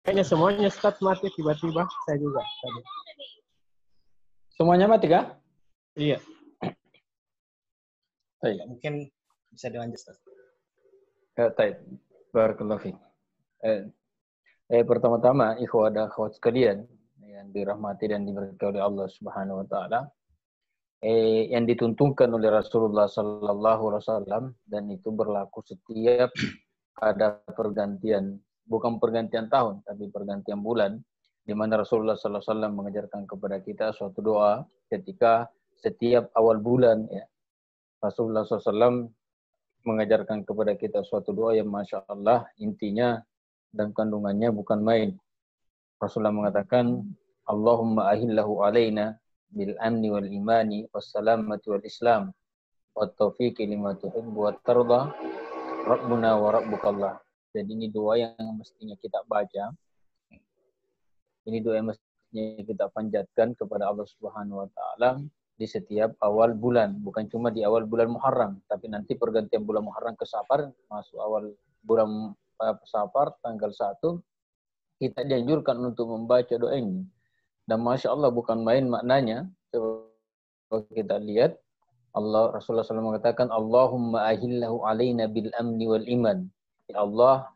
Kayaknya semuanya start mati tiba-tiba. Saya juga tadi. Semuanya mati kah? Iya. Baik. Mungkin bisa dilanjut, Ustaz. Baik. Barakallahu fiik. Pertama-tama ikhwah dan akhwat sekalian yang dirahmati dan diberkahi oleh Allah Subhanahu wa taala. Yang dituntunkan oleh Rasulullah sallallahu alaihi wasallam dan itu berlaku setiap ada pergantian, bukan pergantian tahun tapi pergantian bulan, di mana Rasulullah sallallahu alaihi wasallam mengajarkan kepada kita suatu doa ketika setiap awal bulan ya. Rasulullah SAW mengajarkan kepada kita suatu doa yang Masya Allah intinya dan kandungannya bukan main. Rasulullah mengatakan, Allahumma ahillahu alaina bil amni wal imani was salamati wal islam wa taufiqi lima tuhibbu wa tarda rabbuna wa rabbukallah. Jadi ini doa yang mestinya kita baca. Ini doa yang mestinya kita panjatkan kepada Allah Subhanahu wa taala di setiap awal bulan, bukan cuma di awal bulan Muharram, tapi nanti pergantian bulan Muharram ke Safar, masuk awal bulan Safar tanggal 1, kita dianjurkan untuk membaca doa ini. Dan Masya Allah bukan main maknanya. Coba kita lihat, Rasulullah SAW mengatakan, Allahumma ahillahu alaina bil amni wal iman. Ya Allah,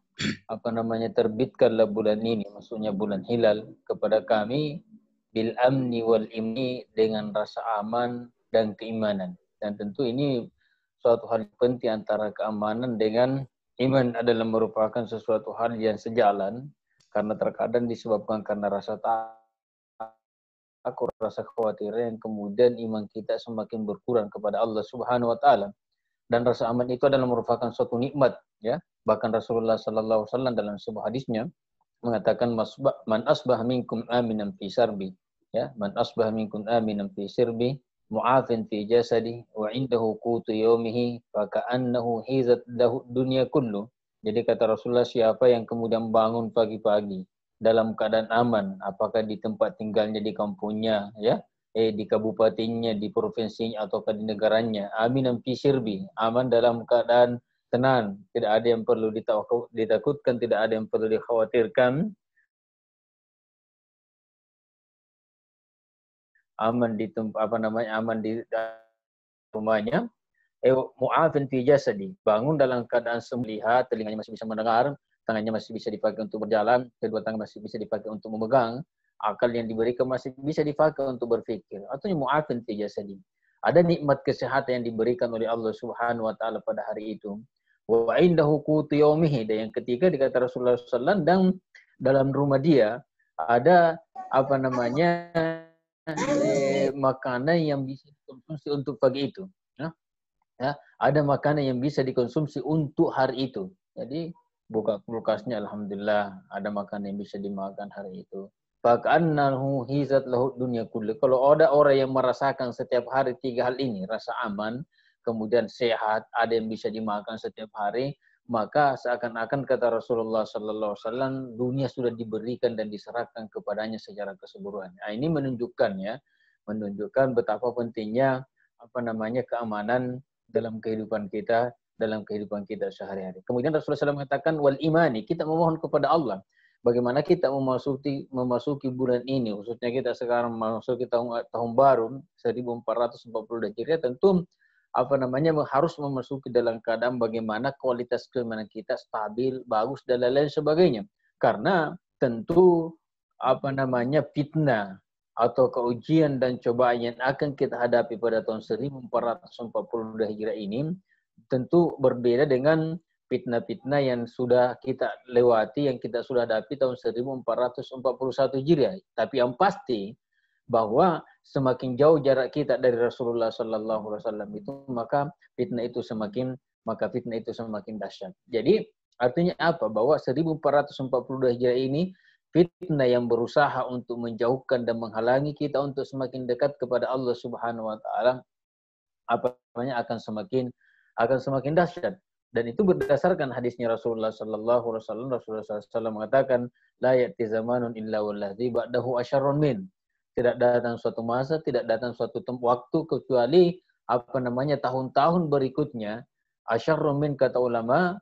terbitkanlah bulan ini, maksudnya bulan hilal, kepada kami, bil amni wal imni, dengan rasa aman dan keimanan. Dan tentu ini suatu hal penting antara keamanan dengan iman adalah merupakan sesuatu hal yang sejalan, karena terkadang disebabkan karena rasa takut, rasa khawatir yang kemudian iman kita semakin berkurang kepada Allah Subhanahu wa taala. Dan rasa aman itu adalah merupakan suatu nikmat ya. Bahkan Rasulullah sallallahu alaihi wasallam dalam sebuah hadisnya mengatakan man asbah minkum aminan fi sarbi ya, man asbah minkum aminan fi sirbi mu'afin fi jasadi wa indahu qutu yaumihi fa ka'annahu hizat lahu dunya kullu. Jadi kata Rasulullah, siapa yang kemudian bangun pagi-pagi dalam keadaan aman, apakah di tempat tinggalnya di kampungnya ya, di kabupatennya, di provinsinya ataukah di negaranya, aminan fi sirbi, aman dalam keadaan tenang, tidak ada yang perlu ditakutkan, tidak ada yang perlu dikhawatirkan. Aman di tempat aman di rumahnya. Mu'afin fi jasadi, bangun dalam keadaan melihat, telinganya masih bisa mendengar, tangannya masih bisa dipakai untuk berjalan, kedua tangan masih bisa dipakai untuk memegang, akal yang diberikan masih bisa dipakai untuk berpikir. Artinya mu'afin fi jasadi. Ada nikmat kesehatan yang diberikan oleh Allah Subhanahu wa taala pada hari itu. Wa indahu qutu yaumihi, dan yang ketiga dikata Rasulullah SAW, dan dalam rumah dia ada makanan yang bisa dikonsumsi untuk pagi itu. Ya, ada makanan yang bisa dikonsumsi untuk hari itu. Jadi buka kulkasnya, alhamdulillah ada makanan yang bisa dimakan hari itu. Faka'annahu hizat lahu dunya kullu. Kalau ada orang yang merasakan setiap hari 3 hal ini, rasa aman, kemudian sehat, ada yang bisa dimakan setiap hari, maka seakan-akan kata Rasulullah sallallahu alaihi wasallam, dunia sudah diberikan dan diserahkan kepadanya secara keseluruhan. Nah, ini menunjukkan betapa pentingnya keamanan dalam kehidupan kita sehari-hari. Kemudian Rasulullah SAW mengatakan wal imani, kita memohon kepada Allah. Bagaimana kita memasuki bulan ini, khususnya kita sekarang memasuki tahun baru 1440 Hijriah, tentu harus memasuki dalam keadaan bagaimana kualitas keimanan kita stabil, bagus dan lain-lain sebagainya. Karena tentu fitnah atau keujian dan cobaan yang akan kita hadapi pada tahun 1440 Hijriah ini tentu berbeda dengan fitnah-fitnah yang sudah kita lewati, yang kita sudah hadapi tahun 1441 Hijriah. Tapi yang pasti bahwa semakin jauh jarak kita dari Rasulullah sallallahu alaihi wasallam itu, maka fitnah itu semakin dahsyat. Jadi artinya apa? Bahwa 1442 Hijriah ini fitnah yang berusaha untuk menjauhkan dan menghalangi kita untuk semakin dekat kepada Allah Subhanahu wa taala akan semakin dahsyat. Dan itu berdasarkan hadisnya Rasulullah sallallahu alaihi wasallam. Rasulullah SAW mengatakan, la ya'ti zamanun illa wallazi ba'dahu asyarrun min. Tidak datang suatu masa, tidak datang suatu waktu kecuali tahun-tahun berikutnya asyarrun min, kata ulama,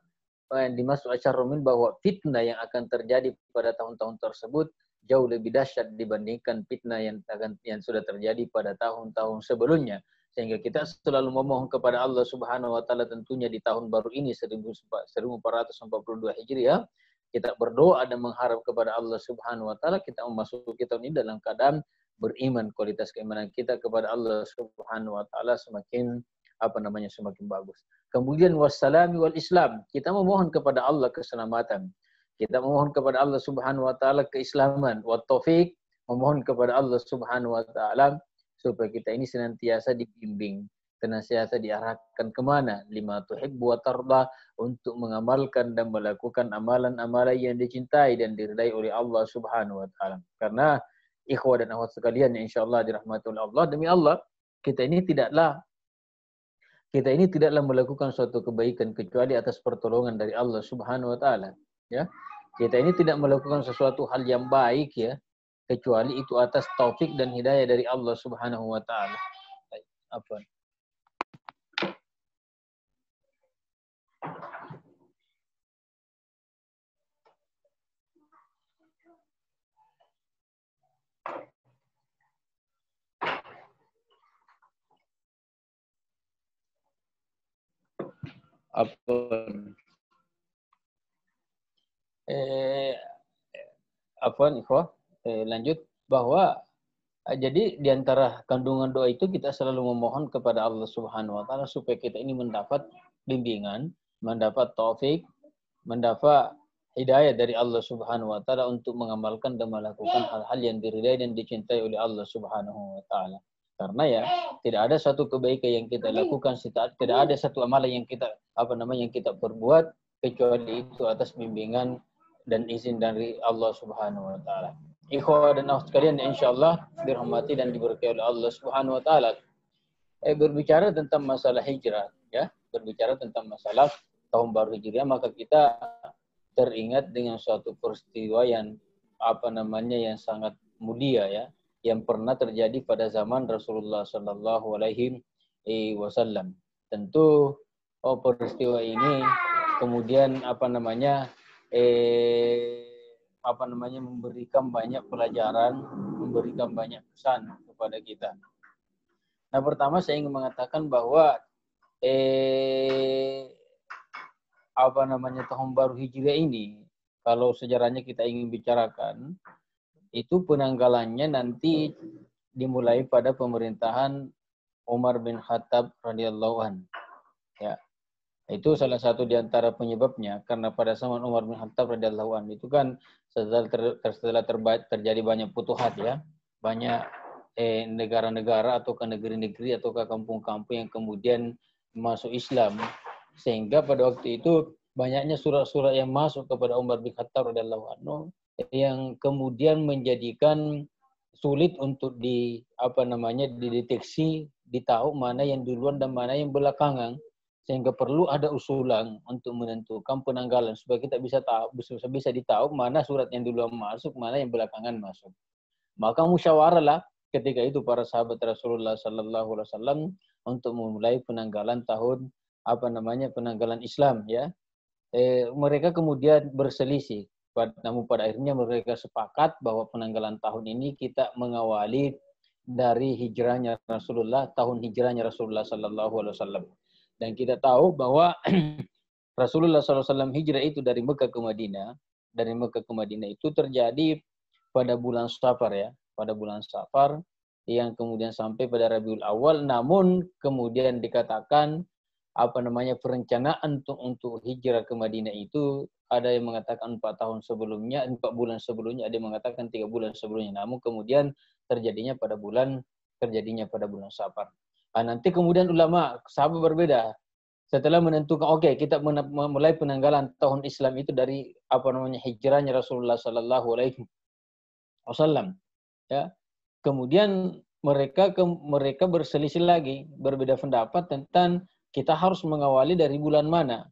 dimaksud asyarrumin bahwa fitnah yang akan terjadi pada tahun-tahun tersebut jauh lebih dahsyat dibandingkan fitnah yang sudah terjadi pada tahun-tahun sebelumnya. Sehingga kita selalu memohon kepada Allah Subhanahu wa taala tentunya di tahun baru ini 1442 Hijriah, kita berdoa dan mengharap kepada Allah Subhanahu wa taala kita memasuki tahun ini dalam keadaan beriman, kualitas keimanan kita kepada Allah Subhanahu wa taala semakin semakin bagus. Kemudian wassalami wal Islam, kita memohon kepada Allah keselamatan. Kita memohon kepada Allah Subhanahu wa taala keislaman, wa taufik, memohon kepada Allah Subhanahu wa taala supaya kita ini senantiasa dibimbing, senantiasa diarahkan kemana, lima tuhibbu wa tarda, untuk mengamalkan dan melakukan amalan-amalan yang dicintai dan diridai oleh Allah Subhanahu wa taala. Karena ikhwah dan akhwat sekalian yang insyaallah dirahmati oleh Allah, demi Allah, kita ini tidaklah melakukan suatu kebaikan kecuali atas pertolongan dari Allah Subhanahu wa taala, ya. Kita ini tidak melakukan sesuatu hal yang baik, ya, kecuali itu atas taufik dan hidayah dari Allah Subhanahu wa taala. Apa? Lanjut bahwa jadi di antara kandungan doa itu kita selalu memohon kepada Allah Subhanahu wa taala supaya kita ini mendapat bimbingan, mendapat taufik, mendapat hidayah dari Allah Subhanahu wa taala untuk mengamalkan dan melakukan hal-hal yang diridai dan dicintai oleh Allah Subhanahu wa taala. Karena ya tidak ada satu kebaikan yang kita lakukan, tidak ada satu amalan yang kita yang kita perbuat kecuali itu atas bimbingan dan izin dari Allah Subhanahu wa taala. Ikhwah dan akhwat sekalian insyaallah dirahmati dan diberkahi oleh Allah Subhanahu wa taala. Berbicara tentang masalah hijrah, ya, berbicara tentang masalah tahun baru Hijriah, maka kita teringat dengan suatu peristiwa yang yang sangat mulia, ya, yang pernah terjadi pada zaman Rasulullah sallallahu alaihi wasallam. Tentu peristiwa ini kemudian memberikan banyak pelajaran, memberikan banyak pesan kepada kita. Nah, pertama saya ingin mengatakan bahwa tahun baru Hijriah ini, kalau sejarahnya kita ingin bicarakan, itu penanggalannya nanti dimulai pada pemerintahan Umar bin Khattab radhiyallahu anhu. Ya. Itu salah satu di antara penyebabnya, karena pada zaman Umar bin Khattab radhiyallahu anhu itu kan setelah terjadi banyak futuhat, ya, banyak negara-negara atau ke negeri-negeri atau ke kampung-kampung yang kemudian masuk Islam, sehingga pada waktu itu banyaknya surat-surat yang masuk kepada Umar bin Khattab radhiyallahu anhu yang kemudian menjadikan sulit untuk dideteksi, ditahu mana yang duluan dan mana yang belakangan, sehingga perlu ada usulan untuk menentukan penanggalan supaya kita bisa ditahu mana surat yang duluan masuk, mana yang belakangan masuk. Maka musyawarahlah ketika itu para sahabat Rasulullah sallallahu alaihi wasallam untuk memulai penanggalan tahun penanggalan Islam, ya. Mereka kemudian berselisih. Namun pada akhirnya mereka sepakat bahwa penanggalan tahun ini kita mengawali dari hijrahnya Rasulullah, tahun hijrahnya Rasulullah sallallahu alaihi wasallam. Dan kita tahu bahwa Rasulullah SAW hijrah itu dari Mekah ke Madinah. Dari Mekah ke Madinah itu terjadi pada bulan Safar, ya. Pada bulan Safar yang kemudian sampai pada Rabiul Awal. Namun kemudian dikatakan perencanaan untuk hijrah ke Madinah itu ada yang mengatakan 4 bulan sebelumnya, ada yang mengatakan 3 bulan sebelumnya. Namun kemudian terjadinya pada bulan Safar. Nanti kemudian ulama sahabat berbeda setelah menentukan kita mulai penanggalan tahun Islam itu dari hijrahnya Rasulullah sallallahu alaihi wasallam, ya. Kemudian mereka berselisih lagi, berbeda pendapat tentang kita harus mengawali dari bulan mana.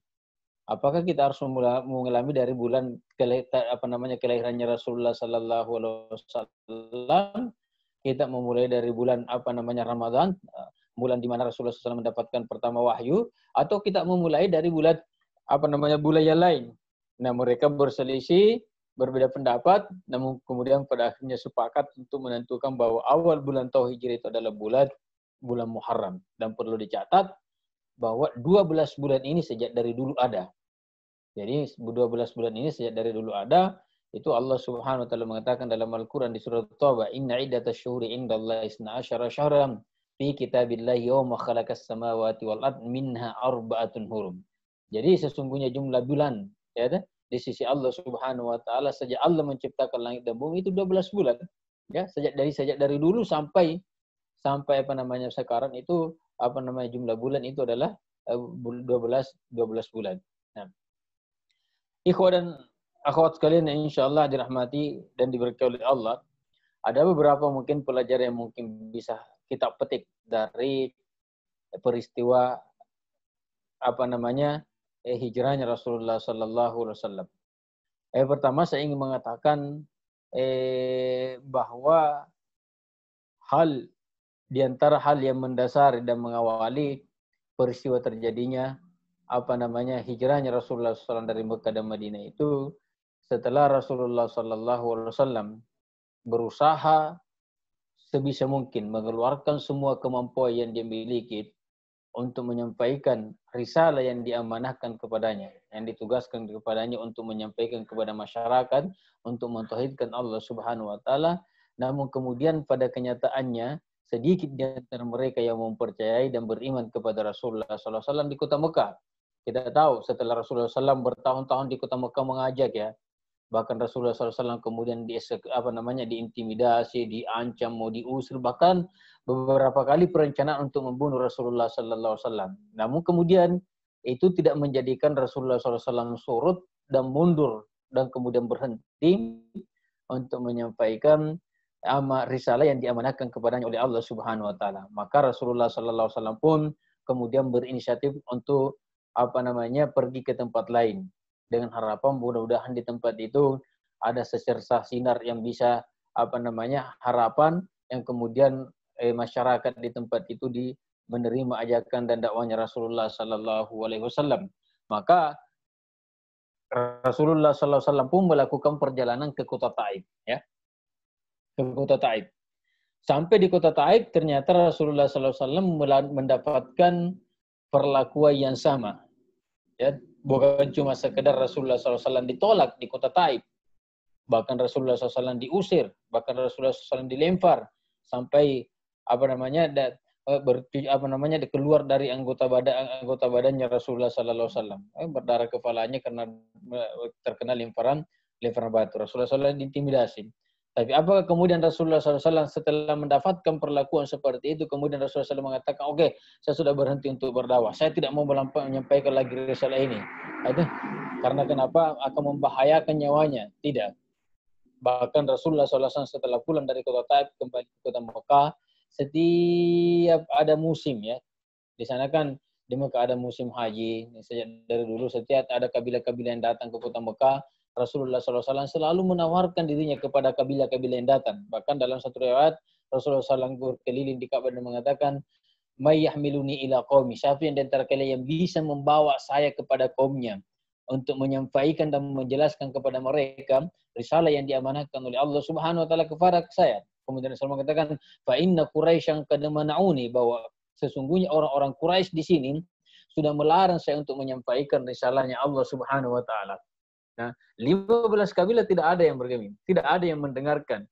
Apakah kita harus mengalami dari bulan kelahirannya Rasulullah sallallahu alaihi wasallam? Kita memulai dari bulan Ramadan, bulan di mana Rasulullah SAW mendapatkan pertama wahyu, atau kita memulai dari bulan budaya lain. Nah, mereka berselisih, berbeda pendapat, namun kemudian pada akhirnya sepakat untuk menentukan bahwa awal bulan Tahun Hijri itu adalah bulan Muharram. Dan perlu dicatat bahwa 12 bulan ini sejak dari dulu ada. Jadi 12 bulan ini sejak dari dulu ada. Itu Allah Subhanahu wa taala mengatakan dalam Al-Qur'an di surat Taubah, "Inna iddatash syuhuri indallahi 12 syahran fi kitabillahi yawma khalaqas samawati wal ard minha arba'atun hurum." Jadi sesungguhnya jumlah bulan ya di sisi Allah Subhanahu wa taala sejak Allah menciptakan langit dan bumi itu 12 bulan. Ya, sejak dari dulu sampai sekarang itu jumlah bulan itu adalah 12 bulan. Nah, ikhwan dan akhwat sekalian yang insyaallah dirahmati dan diberkahi oleh Allah, ada beberapa mungkin pelajaran yang mungkin bisa kita petik dari peristiwa hijrahnya Rasulullah sallallahu alaihi wasallam. Pertama saya ingin mengatakan bahwa di antara hal yang mendasari dan mengawali peristiwa terjadinya hijrahnya Rasulullah SAW dari Mekah dan Madinah itu setelah Rasulullah SAW berusaha sebisa mungkin mengeluarkan semua kemampuan yang dia miliki untuk menyampaikan risalah yang diamanahkan kepadanya, yang ditugaskan kepadanya untuk menyampaikan kepada masyarakat, untuk mentauhidkan Allah Subhanahu wa taala. Namun kemudian pada kenyataannya sedikit di antara mereka yang mempercayai dan beriman kepada Rasulullah SAW di kota Mekah. Kita tahu setelah Rasulullah SAW bertahun-tahun di kota Mekah mengajak ya, bahkan Rasulullah SAW kemudian diintimidasi, diancam, mau diusir, bahkan beberapa kali perencanaan untuk membunuh Rasulullah SAW. Namun kemudian itu tidak menjadikan Rasulullah SAW surut dan mundur dan kemudian berhenti untuk menyampaikan risalah yang diamanahkan kepadanya oleh Allah Subhanahu wa taala. Maka Rasulullah sallallahu alaihi wasallam pun kemudian berinisiatif untuk pergi ke tempat lain dengan harapan mudah-mudahan di tempat itu ada secercah sinar yang bisa harapan yang kemudian masyarakat di tempat itu menerima ajakan dan dakwahnya Rasulullah sallallahu alaihi wasallam. Maka Rasulullah sallallahu alaihi wasallam pun melakukan perjalanan ke kota Taif ya. Ke kota Taif. Sampai di kota Taif ternyata Rasulullah SAW mendapatkan perlakuan yang sama. Ya, bukan cuma sekedar Rasulullah SAW ditolak di kota Taif, bahkan Rasulullah SAW diusir, bahkan Rasulullah SAW dilempar sampai keluar dari anggota badannya Rasulullah SAW. Berdarah kepalanya karena terkena lemparan batu. Rasulullah SAW diintimidasi. Tapi apakah kemudian Rasulullah SAW setelah mendapatkan perlakuan seperti itu, kemudian Rasulullah SAW mengatakan, oke, saya sudah berhenti untuk berdakwah. Saya tidak mau menyampaikan lagi risalah ini. Karena kenapa? Akan membahayakan nyawanya. Tidak. Bahkan Rasulullah SAW setelah pulang dari kota Taif kembali ke kota Mekah, setiap ada musim ya. Di sana kan di Mekah ada musim haji. Sejak dari dulu setiap ada kabilah-kabilah yang datang ke kota Mekah, Rasulullah SAW selalu menawarkan dirinya kepada kabilah-kabilah yang datang. Bahkan dalam satu riwayat, Rasulullah SAW berkeliling di Ka'bah dan mengatakan, "May yahmiluni ila qaumi." Siapa yang di antara kalian yang bisa membawa saya kepada kaumnya untuk menyampaikan dan menjelaskan kepada mereka risalah yang diamanahkan oleh Allah Subhanahu wa taala kepada saya. Kemudian Rasulullah mengatakan, "Fa inna Quraisyan qad mana'uni," bahwa sesungguhnya orang-orang Quraisy di sini sudah melarang saya untuk menyampaikan risalahnya Allah Subhanahu wa taala. Nah, 15 kabilah tidak ada yang bergeming, tidak ada yang mendengarkan,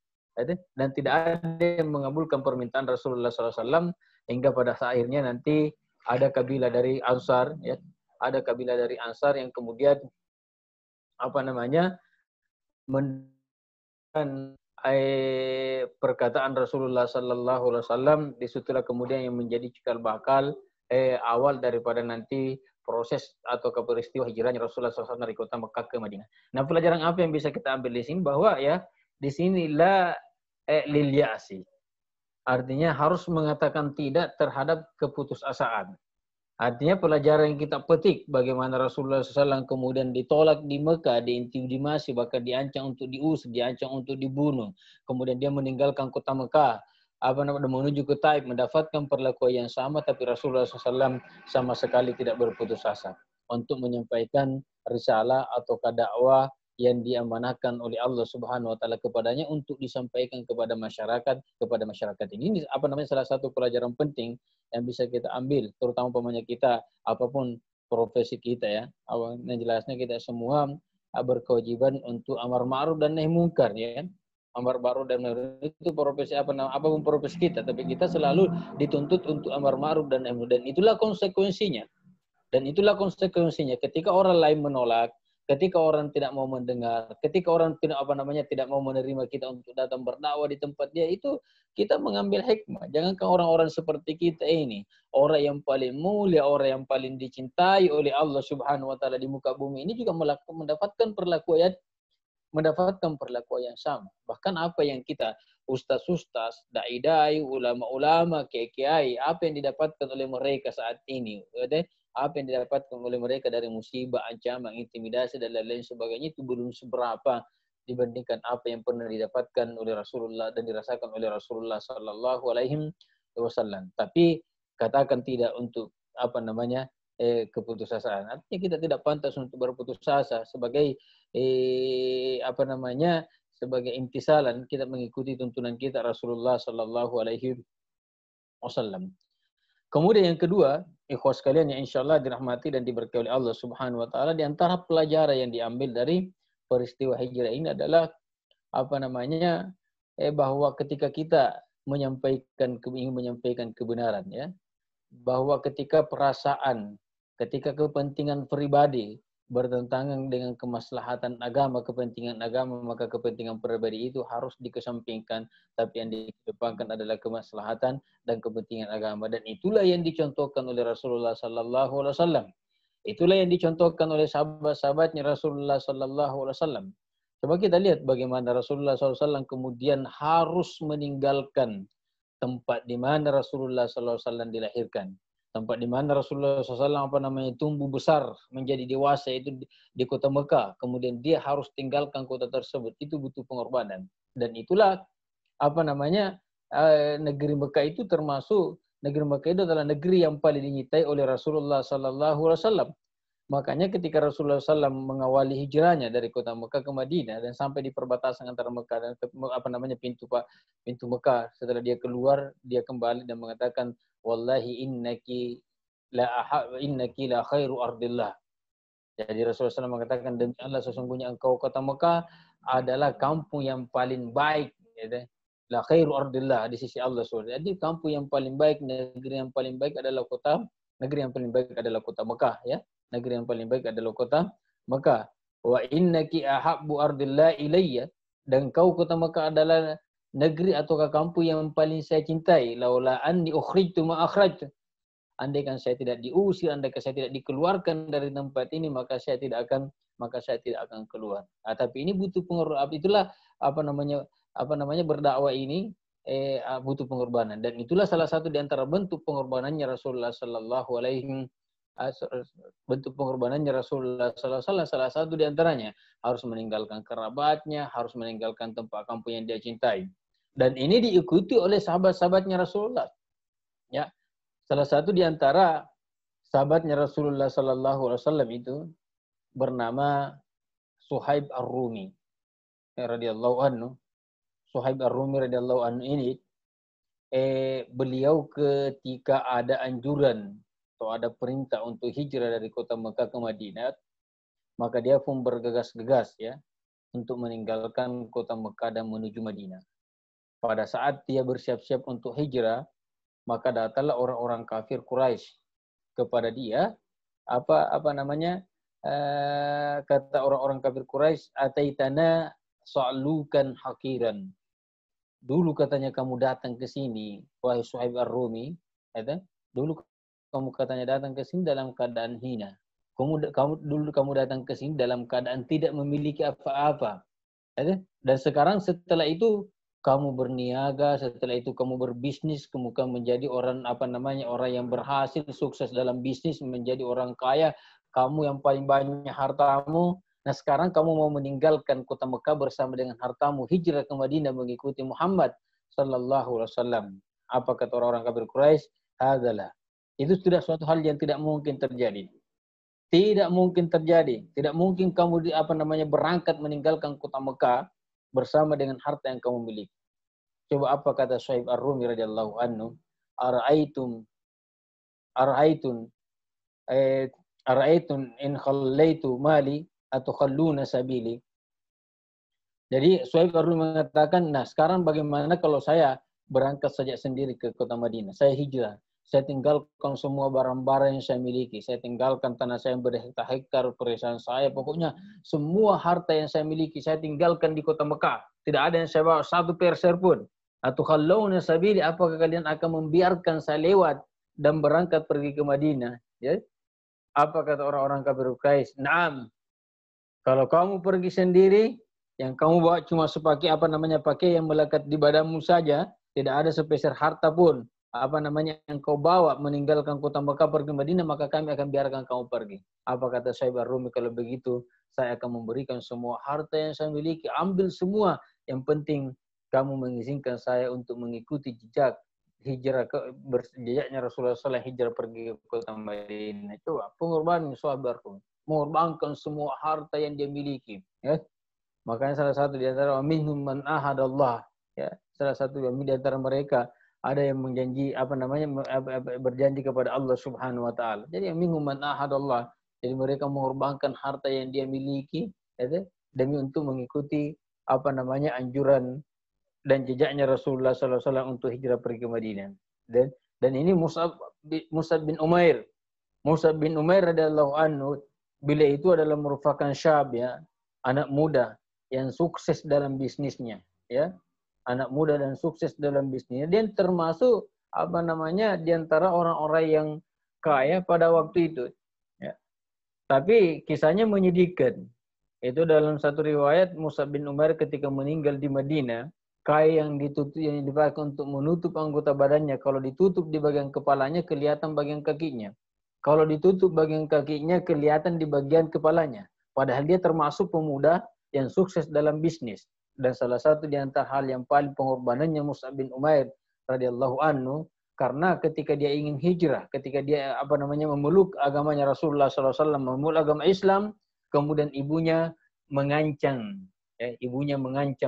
dan tidak ada yang mengabulkan permintaan Rasulullah SAW hingga pada akhirnya nanti ada kabilah dari Ansar, ya, ada kabilah dari Ansar yang kemudian mendengarkan perkataan Rasulullah SAW, disitulah kemudian yang menjadi cikal bakal awal daripada nanti proses atau peristiwa hijrahnya Rasulullah SAW dari kota Mekah ke Madinah. Nah, pelajaran apa yang bisa kita ambil di sini bahwa ya di sini la lil ya'si. Artinya harus mengatakan tidak terhadap keputusasaan. Artinya pelajaran yang kita petik bagaimana Rasulullah SAW kemudian ditolak di Mekah, diintimidasi, bahkan diancam untuk diusir, diancam untuk dibunuh. Kemudian dia meninggalkan kota Mekah, menuju ke Taif, mendapatkan perlakuan yang sama, tapi Rasulullah SAW sama sekali tidak berputus asa. untuk menyampaikan risalah atau dakwah yang diamanahkan oleh Allah Subhanahu wa taala kepadanya untuk disampaikan kepada masyarakat ini. Ini apa namanya salah satu pelajaran penting yang bisa kita ambil, terutama umpamanya kita apapun profesi kita ya. Yang jelasnya kita semua berkewajiban untuk amar ma'ruf dan nahi munkar ya. Amar ma'ruf dan nahi munkar itu profesi apapun profesi kita, tapi kita selalu dituntut untuk amar ma'ruf dan nahi munkar, dan itulah konsekuensinya. Dan itulah konsekuensinya ketika orang lain menolak, ketika orang tidak mau mendengar, ketika orang tidak mau menerima kita untuk datang berdakwah di tempat dia, itu kita mengambil hikmah. Jangankan orang-orang seperti kita ini, orang yang paling mulia, orang yang paling dicintai oleh Allah Subhanahu wa taala di muka bumi ini juga mendapatkan perlakuan yang sama. Bahkan apa yang kita ustaz-ustaz, dai-dai, ulama-ulama, kiai-kiai, apa yang didapatkan oleh mereka saat ini, apa yang didapatkan oleh mereka dari musibah, ancaman, intimidasi dan lain-lain sebagainya itu belum seberapa dibandingkan apa yang pernah didapatkan oleh Rasulullah dan dirasakan oleh Rasulullah sallallahu alaihi wasallam. Tapi katakan tidak untuk keputusasaan. Artinya kita tidak pantas untuk berputus asa sebagai sebagai intisalan kita mengikuti tuntunan kita Rasulullah sallallahu alaihi wasallam. Kemudian yang kedua, ikhwas sekalian yang insyaallah dirahmati dan diberkahi oleh Allah Subhanahu wa taala, di antara pelajaran yang diambil dari peristiwa hijrah ini adalah bahwa ketika kita ingin menyampaikan kebenaran ya, bahwa ketika perasaan, ketika kepentingan pribadi bertentangan dengan kemaslahatan agama, kepentingan agama, maka kepentingan pribadi itu harus dikesampingkan, tapi yang dikedepankan adalah kemaslahatan dan kepentingan agama. Dan itulah yang dicontohkan oleh Rasulullah sallallahu alaihi wasallam. Itulah yang dicontohkan oleh sahabat-sahabatnya Rasulullah sallallahu alaihi wasallam. Coba kita lihat bagaimana Rasulullah sallallahu alaihi wasallam kemudian harus meninggalkan tempat di mana Rasulullah sallallahu alaihi wasallam dilahirkan. Tempat di mana Rasulullah SAW tumbuh besar menjadi dewasa itu di kota Mekah. Kemudian dia harus tinggalkan kota tersebut. Itu butuh pengorbanan. Dan itulah negeri Mekah itu adalah negeri yang paling dinytai oleh Rasulullah SAW. Makanya ketika Rasulullah SAW mengawali hijrahnya dari kota Mekah ke Madinah dan sampai di perbatasan antara Mekah dan pintu Mekah, setelah dia keluar, dia kembali dan mengatakan, wallahi innaki la khairu ardillah. Jadi Rasulullah SAW mengatakan, demi Allah sesungguhnya engkau kota Mekah adalah kampung yang paling baik. La khairu ardillah di sisi Allah SWT. Jadi kampung yang paling baik, negeri yang paling baik adalah kota Mekah ya. Negeri yang paling baik adalah kota Mekah. Wa innaki ahabbu ardillah ilayya, dan kau kota Mekah adalah negeri atau kampung yang paling saya cintai. Laula anni ukhrijtu ma akhrajtu. Andaikan saya tidak diusir, andaikan saya tidak dikeluarkan dari tempat ini, maka saya tidak akan keluar. Tapi ini butuh pengorbanan. Itulah berdakwah ini butuh pengorbanan, dan itulah salah satu di antara bentuk pengorbanannya Rasulullah sallallahu alaihi wasallam. Salah satu di antaranya harus meninggalkan kerabatnya, harus meninggalkan tempat kampung yang dia cintai. Dan ini diikuti oleh sahabat-sahabatnya Rasulullah. Ya. Salah satu di antara sahabatnya Rasulullah sallallahu alaihi wasallam itu bernama Suhaib Ar-Rumi radhiyallahu anhu. Suhaib Ar-Rumi radhiyallahu anhu ini beliau ketika ada anjuran atau ada perintah untuk hijrah dari kota Mekah ke Madinah, maka dia pun bergegas-gegas ya untuk meninggalkan kota Mekah dan menuju Madinah. Pada saat dia bersiap-siap untuk hijrah, maka datanglah orang-orang kafir Quraisy kepada dia. Kata orang-orang kafir Quraisy, ataitana sa'lukan hakiran. Dulu katanya kamu datang ke sini, wahai Suhaib Ar-Rumi, dulu kamu katanya datang ke sini dalam keadaan hina. Kamu datang ke sini dalam keadaan tidak memiliki apa-apa. Dan sekarang setelah itu kamu berniaga, setelah itu kamu berbisnis, kemudian menjadi orang yang berhasil, sukses dalam bisnis, menjadi orang kaya, kamu yang paling banyak hartamu. Nah sekarang kamu mau meninggalkan kota Mekah bersama dengan hartamu, hijrah ke Madinah mengikuti Muhammad sallallahu alaihi wasallam. Apa kata orang-orang kafir Quraisy? Hadalah. Itu sudah suatu hal yang tidak mungkin terjadi. Tidak mungkin terjadi. Tidak mungkin kamu berangkat meninggalkan kota Mekah bersama dengan harta yang kamu miliki. Coba apa kata Suhaib Ar-Rumi radhiyallahu anhu? Ara'aitum in khallaitu mali atukhalluna sabili. Jadi Suhaib Ar-Rumi mengatakan, nah sekarang bagaimana kalau saya berangkat saja sendiri ke kota Madinah? Saya hijrah. Saya tinggalkan semua barang-barang yang saya miliki. Saya tinggalkan tanah saya yang berhektar-hektar, perusahaan saya. Pokoknya semua harta yang saya miliki, saya tinggalkan di kota Mekah. Tidak ada yang saya bawa satu persen pun. Atau kalau sabili, apakah kalian akan membiarkan saya lewat dan berangkat pergi ke Madinah? Ya? Apa kata orang-orang kafir Quraisy? Naam. Kalau kamu pergi sendiri, yang kamu bawa cuma pakai yang melekat di badanmu saja, tidak ada sepeser harta pun yang kau bawa meninggalkan kota Mekah pergi Madinah, maka kami akan biarkan kamu pergi. Apa kata Suhaib Ar-Rumi? Kalau begitu saya akan memberikan semua harta yang saya miliki, ambil semua, yang penting kamu mengizinkan saya untuk mengikuti jejaknya Rasulullah SAW hijrah pergi ke kota Madinah. Coba pengorbanan Suhaib Ar-Rumi, mengorbankan semua harta yang dia miliki, ya. Makanya salah satu di antara minhum man ahadallah, ya, salah satu di antara mereka ada yang berjanji kepada Allah Subhanahu wa taala. Jadi minhum man ahadallah. Jadi mereka mengorbankan harta yang dia miliki, ya, demi untuk mengikuti anjuran dan jejaknya Rasulullah sallallahu alaihi wasallam untuk hijrah pergi ke Madinah. Dan ini Mus'ab bin Umair. Mus'ab bin Umair radhiyallahu anhu, bila itu adalah merupakan syab, ya, anak muda yang sukses dalam bisnisnya, ya. Anak muda dan sukses dalam bisnisnya. Dia termasuk di antara orang-orang yang kaya pada waktu itu, ya. Tapi kisahnya menyedihkan. Itu dalam satu riwayat Mus'ab bin Umair ketika meninggal di Madinah, kain yang dipakai untuk menutup anggota badannya, kalau ditutup di bagian kepalanya kelihatan bagian kakinya. Kalau ditutup bagian kakinya kelihatan di bagian kepalanya. Padahal dia termasuk pemuda yang sukses dalam bisnis. Dan salah satu di antara hal yang paling pengorbanannya Mus'ab bin Umair radhiyallahu anhu, karena ketika dia ingin hijrah, ketika dia memeluk agamanya Rasulullah SAW, memeluk agama Islam, kemudian ibunya mengancam,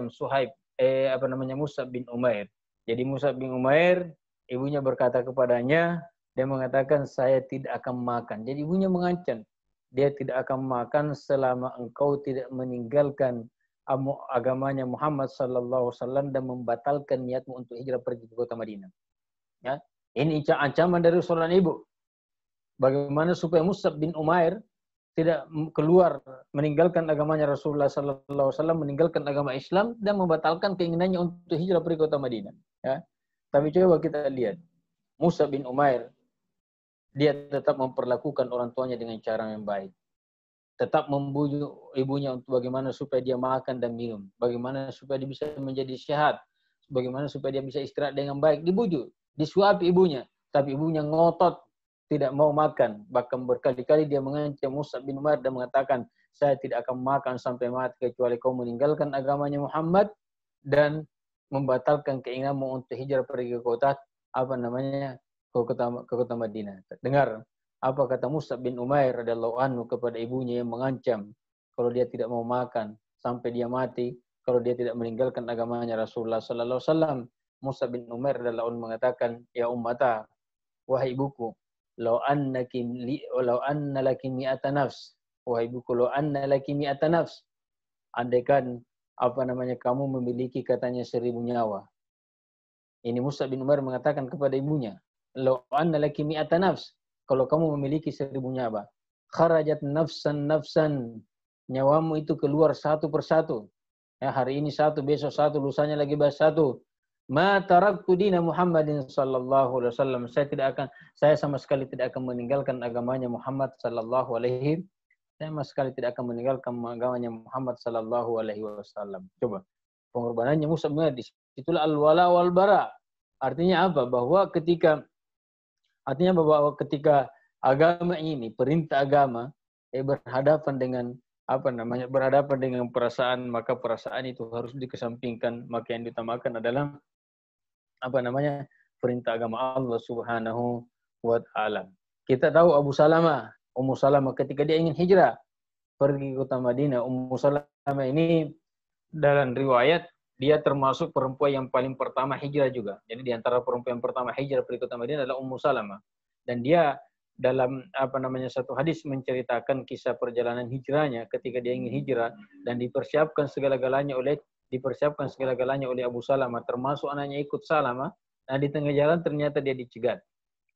Suhaib, Mus'ab bin Umair. Jadi Mus'ab bin Umair, ibunya berkata kepadanya, dia mengatakan saya tidak akan makan. Jadi ibunya mengancam, dia tidak akan makan selama engkau tidak meninggalkan agamanya Muhammad sallallahu alaihi wasallam dan membatalkan niatmu untuk hijrah pergi ke kota Madinah. Ya, ini ancaman dari seorang ibu. Bagaimana supaya Mus'ab bin Umair tidak keluar meninggalkan agamanya Rasulullah sallallahu alaihi wasallam, meninggalkan agama Islam dan membatalkan keinginannya untuk hijrah pergi ke kota Madinah. Ya. Tapi coba kita lihat, Mus'ab bin Umair, dia tetap memperlakukan orang tuanya dengan cara yang baik. Tetap membujuk ibunya untuk bagaimana supaya dia makan dan minum, bagaimana supaya dia bisa menjadi sehat, bagaimana supaya dia bisa istirahat dengan baik. Dibujuk, disuapi ibunya, tapi ibunya ngotot tidak mau makan. Bahkan berkali-kali dia mengancam Mus'ab bin Umair dan mengatakan, saya tidak akan makan sampai mati kecuali kau meninggalkan agamanya Muhammad dan membatalkan keinginanmu untuk hijrah pergi ke kota Madinah. Dengar apa kata Mus'ab bin Umair radhiyallahu anhu kepada ibunya yang mengancam kalau dia tidak mau makan sampai dia mati, kalau dia tidak meninggalkan agamanya Rasulullah sallallahu alaihi wasallam. Mus'ab bin Umair radhiyallahu anhu mengatakan, ya ummata, wahai ibuku, law anna laki mi'ata nafs, wahai ibuku, law anna laki mi'ata nafs, andaikan kamu memiliki katanya 1000 nyawa. Ini Mus'ab bin Umair mengatakan kepada ibunya, law anna laki mi'ata nafs, kalau kamu memiliki 1000 nyawa, kharajat nafsan, nyawamu itu keluar satu persatu. Ya, hari ini satu, besok satu, lusanya lagi satu. Ma taraktu dina Muhammadin sallallahu alaihi wasallam. Saya sama sekali tidak akan meninggalkan agamanya Muhammad sallallahu alaihi. Saya sama sekali tidak akan meninggalkan agamanya Muhammad sallallahu alaihi wasallam. Coba pengorbanannya Mus'ab bin Umair, itulah al-wala wal bara. Artinya apa? Bahwa ketika agama ini, perintah agama, berhadapan dengan perasaan, maka perasaan itu harus dikesampingkan. Maka yang diutamakan adalah perintah agama Allah Subhanahu wa taala. Kita tahu Abu Salamah Ummu Salamah ketika dia ingin hijrah pergi ke kota Madinah. Ummu Salamah ini dalam riwayat dia termasuk perempuan yang paling pertama hijrah juga. Jadi di antara perempuan yang pertama hijrah pergi ke kota Madinah adalah Ummu Salamah. Dan dia dalam satu hadis menceritakan kisah perjalanan hijrahnya ketika dia ingin hijrah dan dipersiapkan segala-galanya oleh Abu Salamah, termasuk anaknya ikut Salamah. Nah di tengah jalan ternyata dia dicegat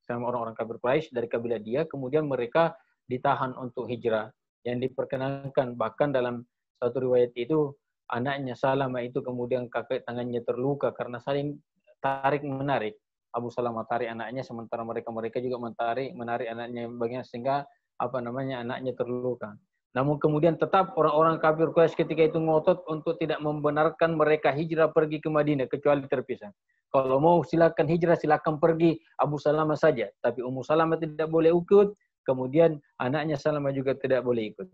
sama orang-orang kafir Quraisy dari kabilah dia, kemudian mereka ditahan untuk hijrah. Yang diperkenankan bahkan dalam satu riwayat itu anaknya Salamah itu kemudian kaki tangannya terluka karena saling tarik menarik. Abu Salamah tarik anaknya sementara mereka juga menarik anaknya bagian sehingga anaknya terluka. Namun kemudian tetap orang-orang kafir Quraisy ketika itu ngotot untuk tidak membenarkan mereka hijrah pergi ke Madinah kecuali terpisah. Kalau mau silakan hijrah, silakan pergi Abu Salamah saja, tapi Ummu Salamah tidak boleh ikut, kemudian anaknya Salamah juga tidak boleh ikut.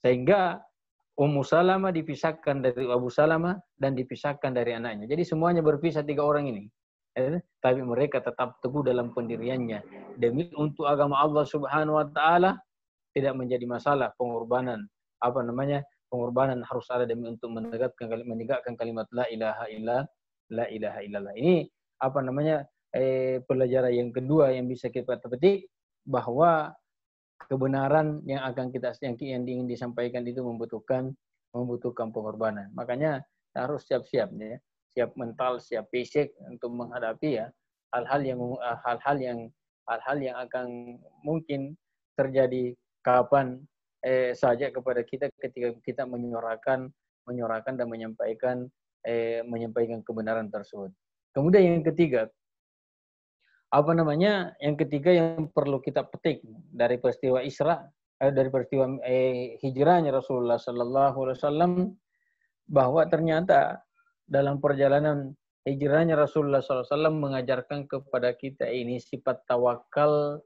Sehingga Ummu Salamah dipisahkan dari Abu Salamah dan dipisahkan dari anaknya. Jadi semuanya berpisah 3 orang ini. Tapi mereka tetap teguh dalam pendiriannya demi untuk agama Allah Subhanahu wa taala. Tidak menjadi masalah pengorbanan pengorbanan harus ada demi untuk menegakkan kalimat la ilaha illallah. Ini pelajaran yang kedua yang bisa kita petik, bahwa kebenaran yang ingin disampaikan itu membutuhkan pengorbanan. Makanya harus siap-siap ya. Siap mental, siap fisik untuk menghadapi ya hal-hal yang akan mungkin terjadi kapan saja kepada kita ketika kita menyuarakan dan menyampaikan kebenaran tersebut. Kemudian yang ketiga, yang perlu kita petik dari peristiwa hijrahnya Rasulullah Sallallahu Alaihi Wasallam, bahwa ternyata dalam perjalanan hijrahnya Rasulullah SAW mengajarkan kepada kita ini sifat tawakal,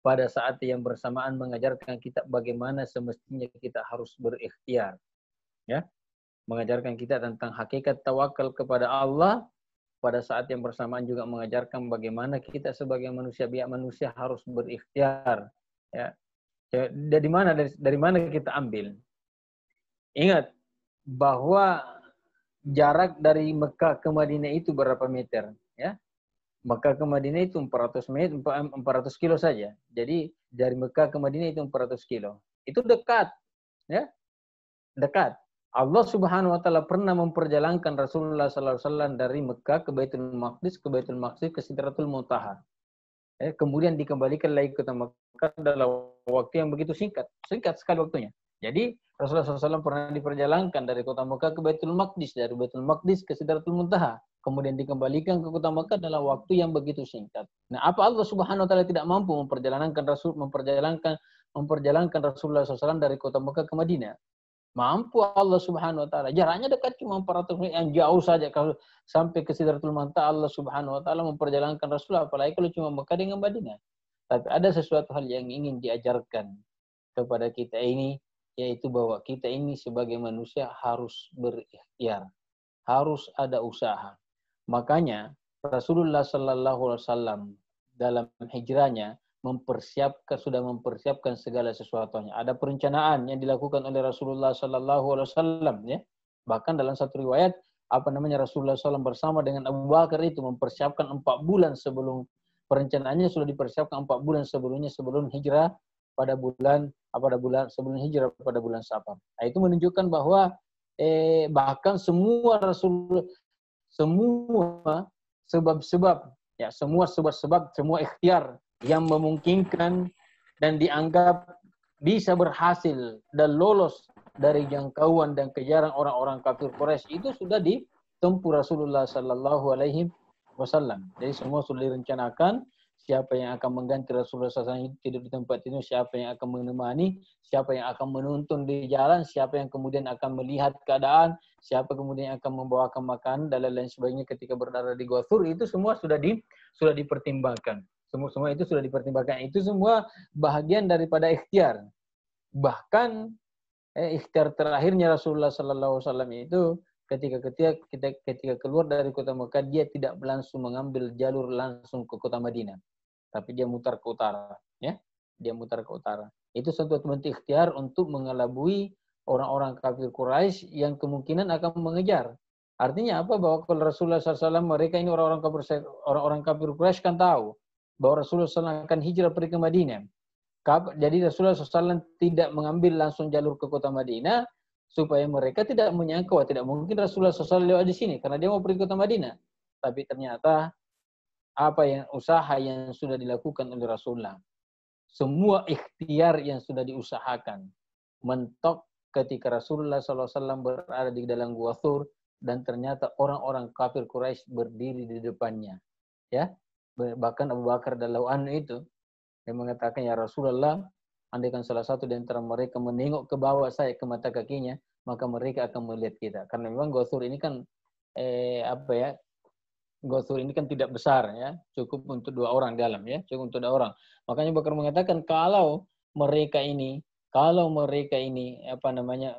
pada saat yang bersamaan mengajarkan kita bagaimana semestinya kita harus berikhtiar. Ya, mengajarkan kita tentang hakikat tawakal kepada Allah, pada saat yang bersamaan juga mengajarkan bagaimana kita sebagai manusia harus berikhtiar. Ya, dari mana kita ambil? Ingat bahwa jarak dari Mekah ke Madinah itu berapa meter? Ya, Mekah ke Madinah itu 400 kilo saja. Jadi dari Mekah ke Madinah itu 400 kilo. Itu dekat. Ya, dekat. Allah Subhanahu wa taala pernah memperjalankan Rasulullah sallallahu alaihi wasallam dari Mekah ke Baitul Maqdis, ke Sidratul Muntaha. Kemudian dikembalikan lagi ke Mekah dalam waktu yang begitu singkat. Singkat sekali waktunya. Jadi Rasulullah SAW pernah diperjalankan dari kota Mekah ke Baitul Maqdis, dari Baitul Maqdis ke Sidratul Muntaha, kemudian dikembalikan ke kota Mekah dalam waktu yang begitu singkat. Nah, apa Allah Subhanahu wa taala tidak mampu memperjalankan Rasulullah SAW dari kota Mekah ke Madinah? Mampu Allah Subhanahu wa taala. Jaraknya dekat cuma 400 menit, yang jauh saja kalau sampai ke Sidratul Muntaha Allah Subhanahu wa taala memperjalankan Rasulullah, apalagi kalau cuma Mekah dengan Madinah. Tapi ada sesuatu hal yang ingin diajarkan kepada kita ini, yaitu bahwa kita ini sebagai manusia harus berikhtiar, harus ada usaha. Makanya Rasulullah Sallallahu Alaihi Wasallam dalam hijrahnya sudah mempersiapkan segala sesuatunya. Ada perencanaan yang dilakukan oleh Rasulullah Sallallahu Alaihi Wasallam, ya. Bahkan dalam satu riwayat Rasulullah SAW bersama dengan Abu Bakar itu mempersiapkan 4 bulan sebelum perencanaannya, sudah dipersiapkan 4 bulan sebelum hijrah sebelum hijrah pada bulan Safar. Nah, itu menunjukkan bahwa bahkan semua sebab-sebab, semua ikhtiar yang memungkinkan dan dianggap bisa berhasil dan lolos dari jangkauan dan kejaran orang-orang kafir Quraisy itu sudah ditempuh Rasulullah Sallallahu Alaihi Wasallam. Jadi semua sudah direncanakan. Siapa yang akan mengganti Rasulullah SAW tidur di tempat itu, siapa yang akan menemani, siapa yang akan menuntun di jalan, siapa yang kemudian akan melihat keadaan, siapa kemudian yang akan membawakan makanan dan lain sebagainya ketika berada di Gua Thur, itu semua sudah dipertimbangkan. Semua itu sudah dipertimbangkan. Itu semua bahagian daripada ikhtiar. Bahkan ikhtiar terakhirnya Rasulullah SAW itu ketika keluar dari kota Mekah, dia tidak langsung mengambil jalur langsung ke kota Madinah, tapi dia mutar ke utara, ya. dia mutar ke utara. Itu satu bentuk ikhtiar untuk mengelabui orang-orang kafir Quraisy yang kemungkinan akan mengejar. Artinya apa? Bahwa kalau Rasulullah SAW, mereka ini orang-orang kafir Quraisy kan tahu bahwa Rasulullah SAW akan hijrah pergi ke Madinah. Jadi Rasulullah SAW tidak mengambil langsung jalur ke kota Madinah supaya mereka tidak menyangka tidak mungkin Rasulullah SAW lewat di sini karena dia mau pergi ke kota Madinah. Tapi ternyata usaha yang sudah dilakukan oleh Rasulullah, semua ikhtiar yang sudah diusahakan, mentok ketika Rasulullah SAW berada di dalam Gua Thur dan ternyata orang-orang kafir Quraisy berdiri di depannya. Ya, bahkan Abu Bakar radhiyallahu anhu itu yang mengatakan, ya Rasulullah, andaikan salah satu di antara mereka menengok ke bawah saya, ke mata kakinya, maka mereka akan melihat kita. Karena memang Gua Thur ini kan Gua Thur ini kan tidak besar ya, cukup untuk 2 orang dalam ya, cukup untuk 2 orang. Makanya Bakar mengatakan kalau mereka ini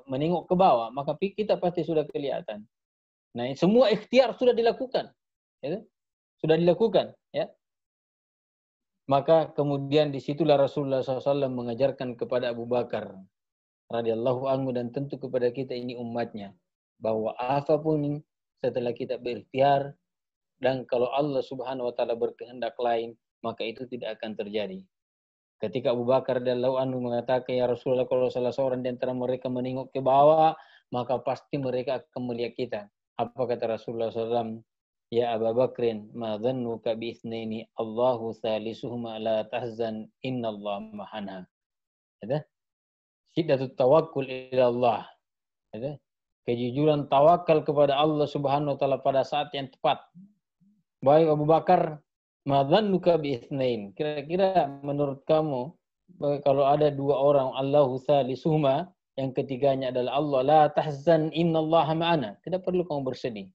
menengok ke bawah, maka kita pasti sudah kelihatan. Nah, semua ikhtiar sudah dilakukan, ya, sudah dilakukan, ya. Maka kemudian disitulah Rasulullah SAW mengajarkan kepada Abu Bakar radhiyallahu anhu dan tentu kepada kita ini umatnya, bahwa apapun setelah kita berikhtiar dan kalau Allah Subhanahu wa taala berkehendak lain, maka itu tidak akan terjadi. Ketika Abu Bakar radhiyallahu anhu mengatakan, ya Rasulullah, kalau salah seorang di antara mereka menengok ke bawah, maka pasti mereka akan melihat kita. Apa kata Rasulullah SAW? Ya Abu Bakrin, ma dhannuka bi itsnaini Allahu thalisuhuma la tahzan innallaha ma'ana. Ada? Syiddatut tawakkul ila Allah. Ada? Kejujuran tawakal kepada Allah Subhanahu wa taala pada saat yang tepat. Baik Abu Bakar, ma dhannuka bi itsnain. Kira-kira menurut kamu kalau ada 2 orang, Allahu thalisuhuma, yang ketiganya adalah Allah, la tahzan innallaha ma'ana. Tidak perlu kamu bersedih.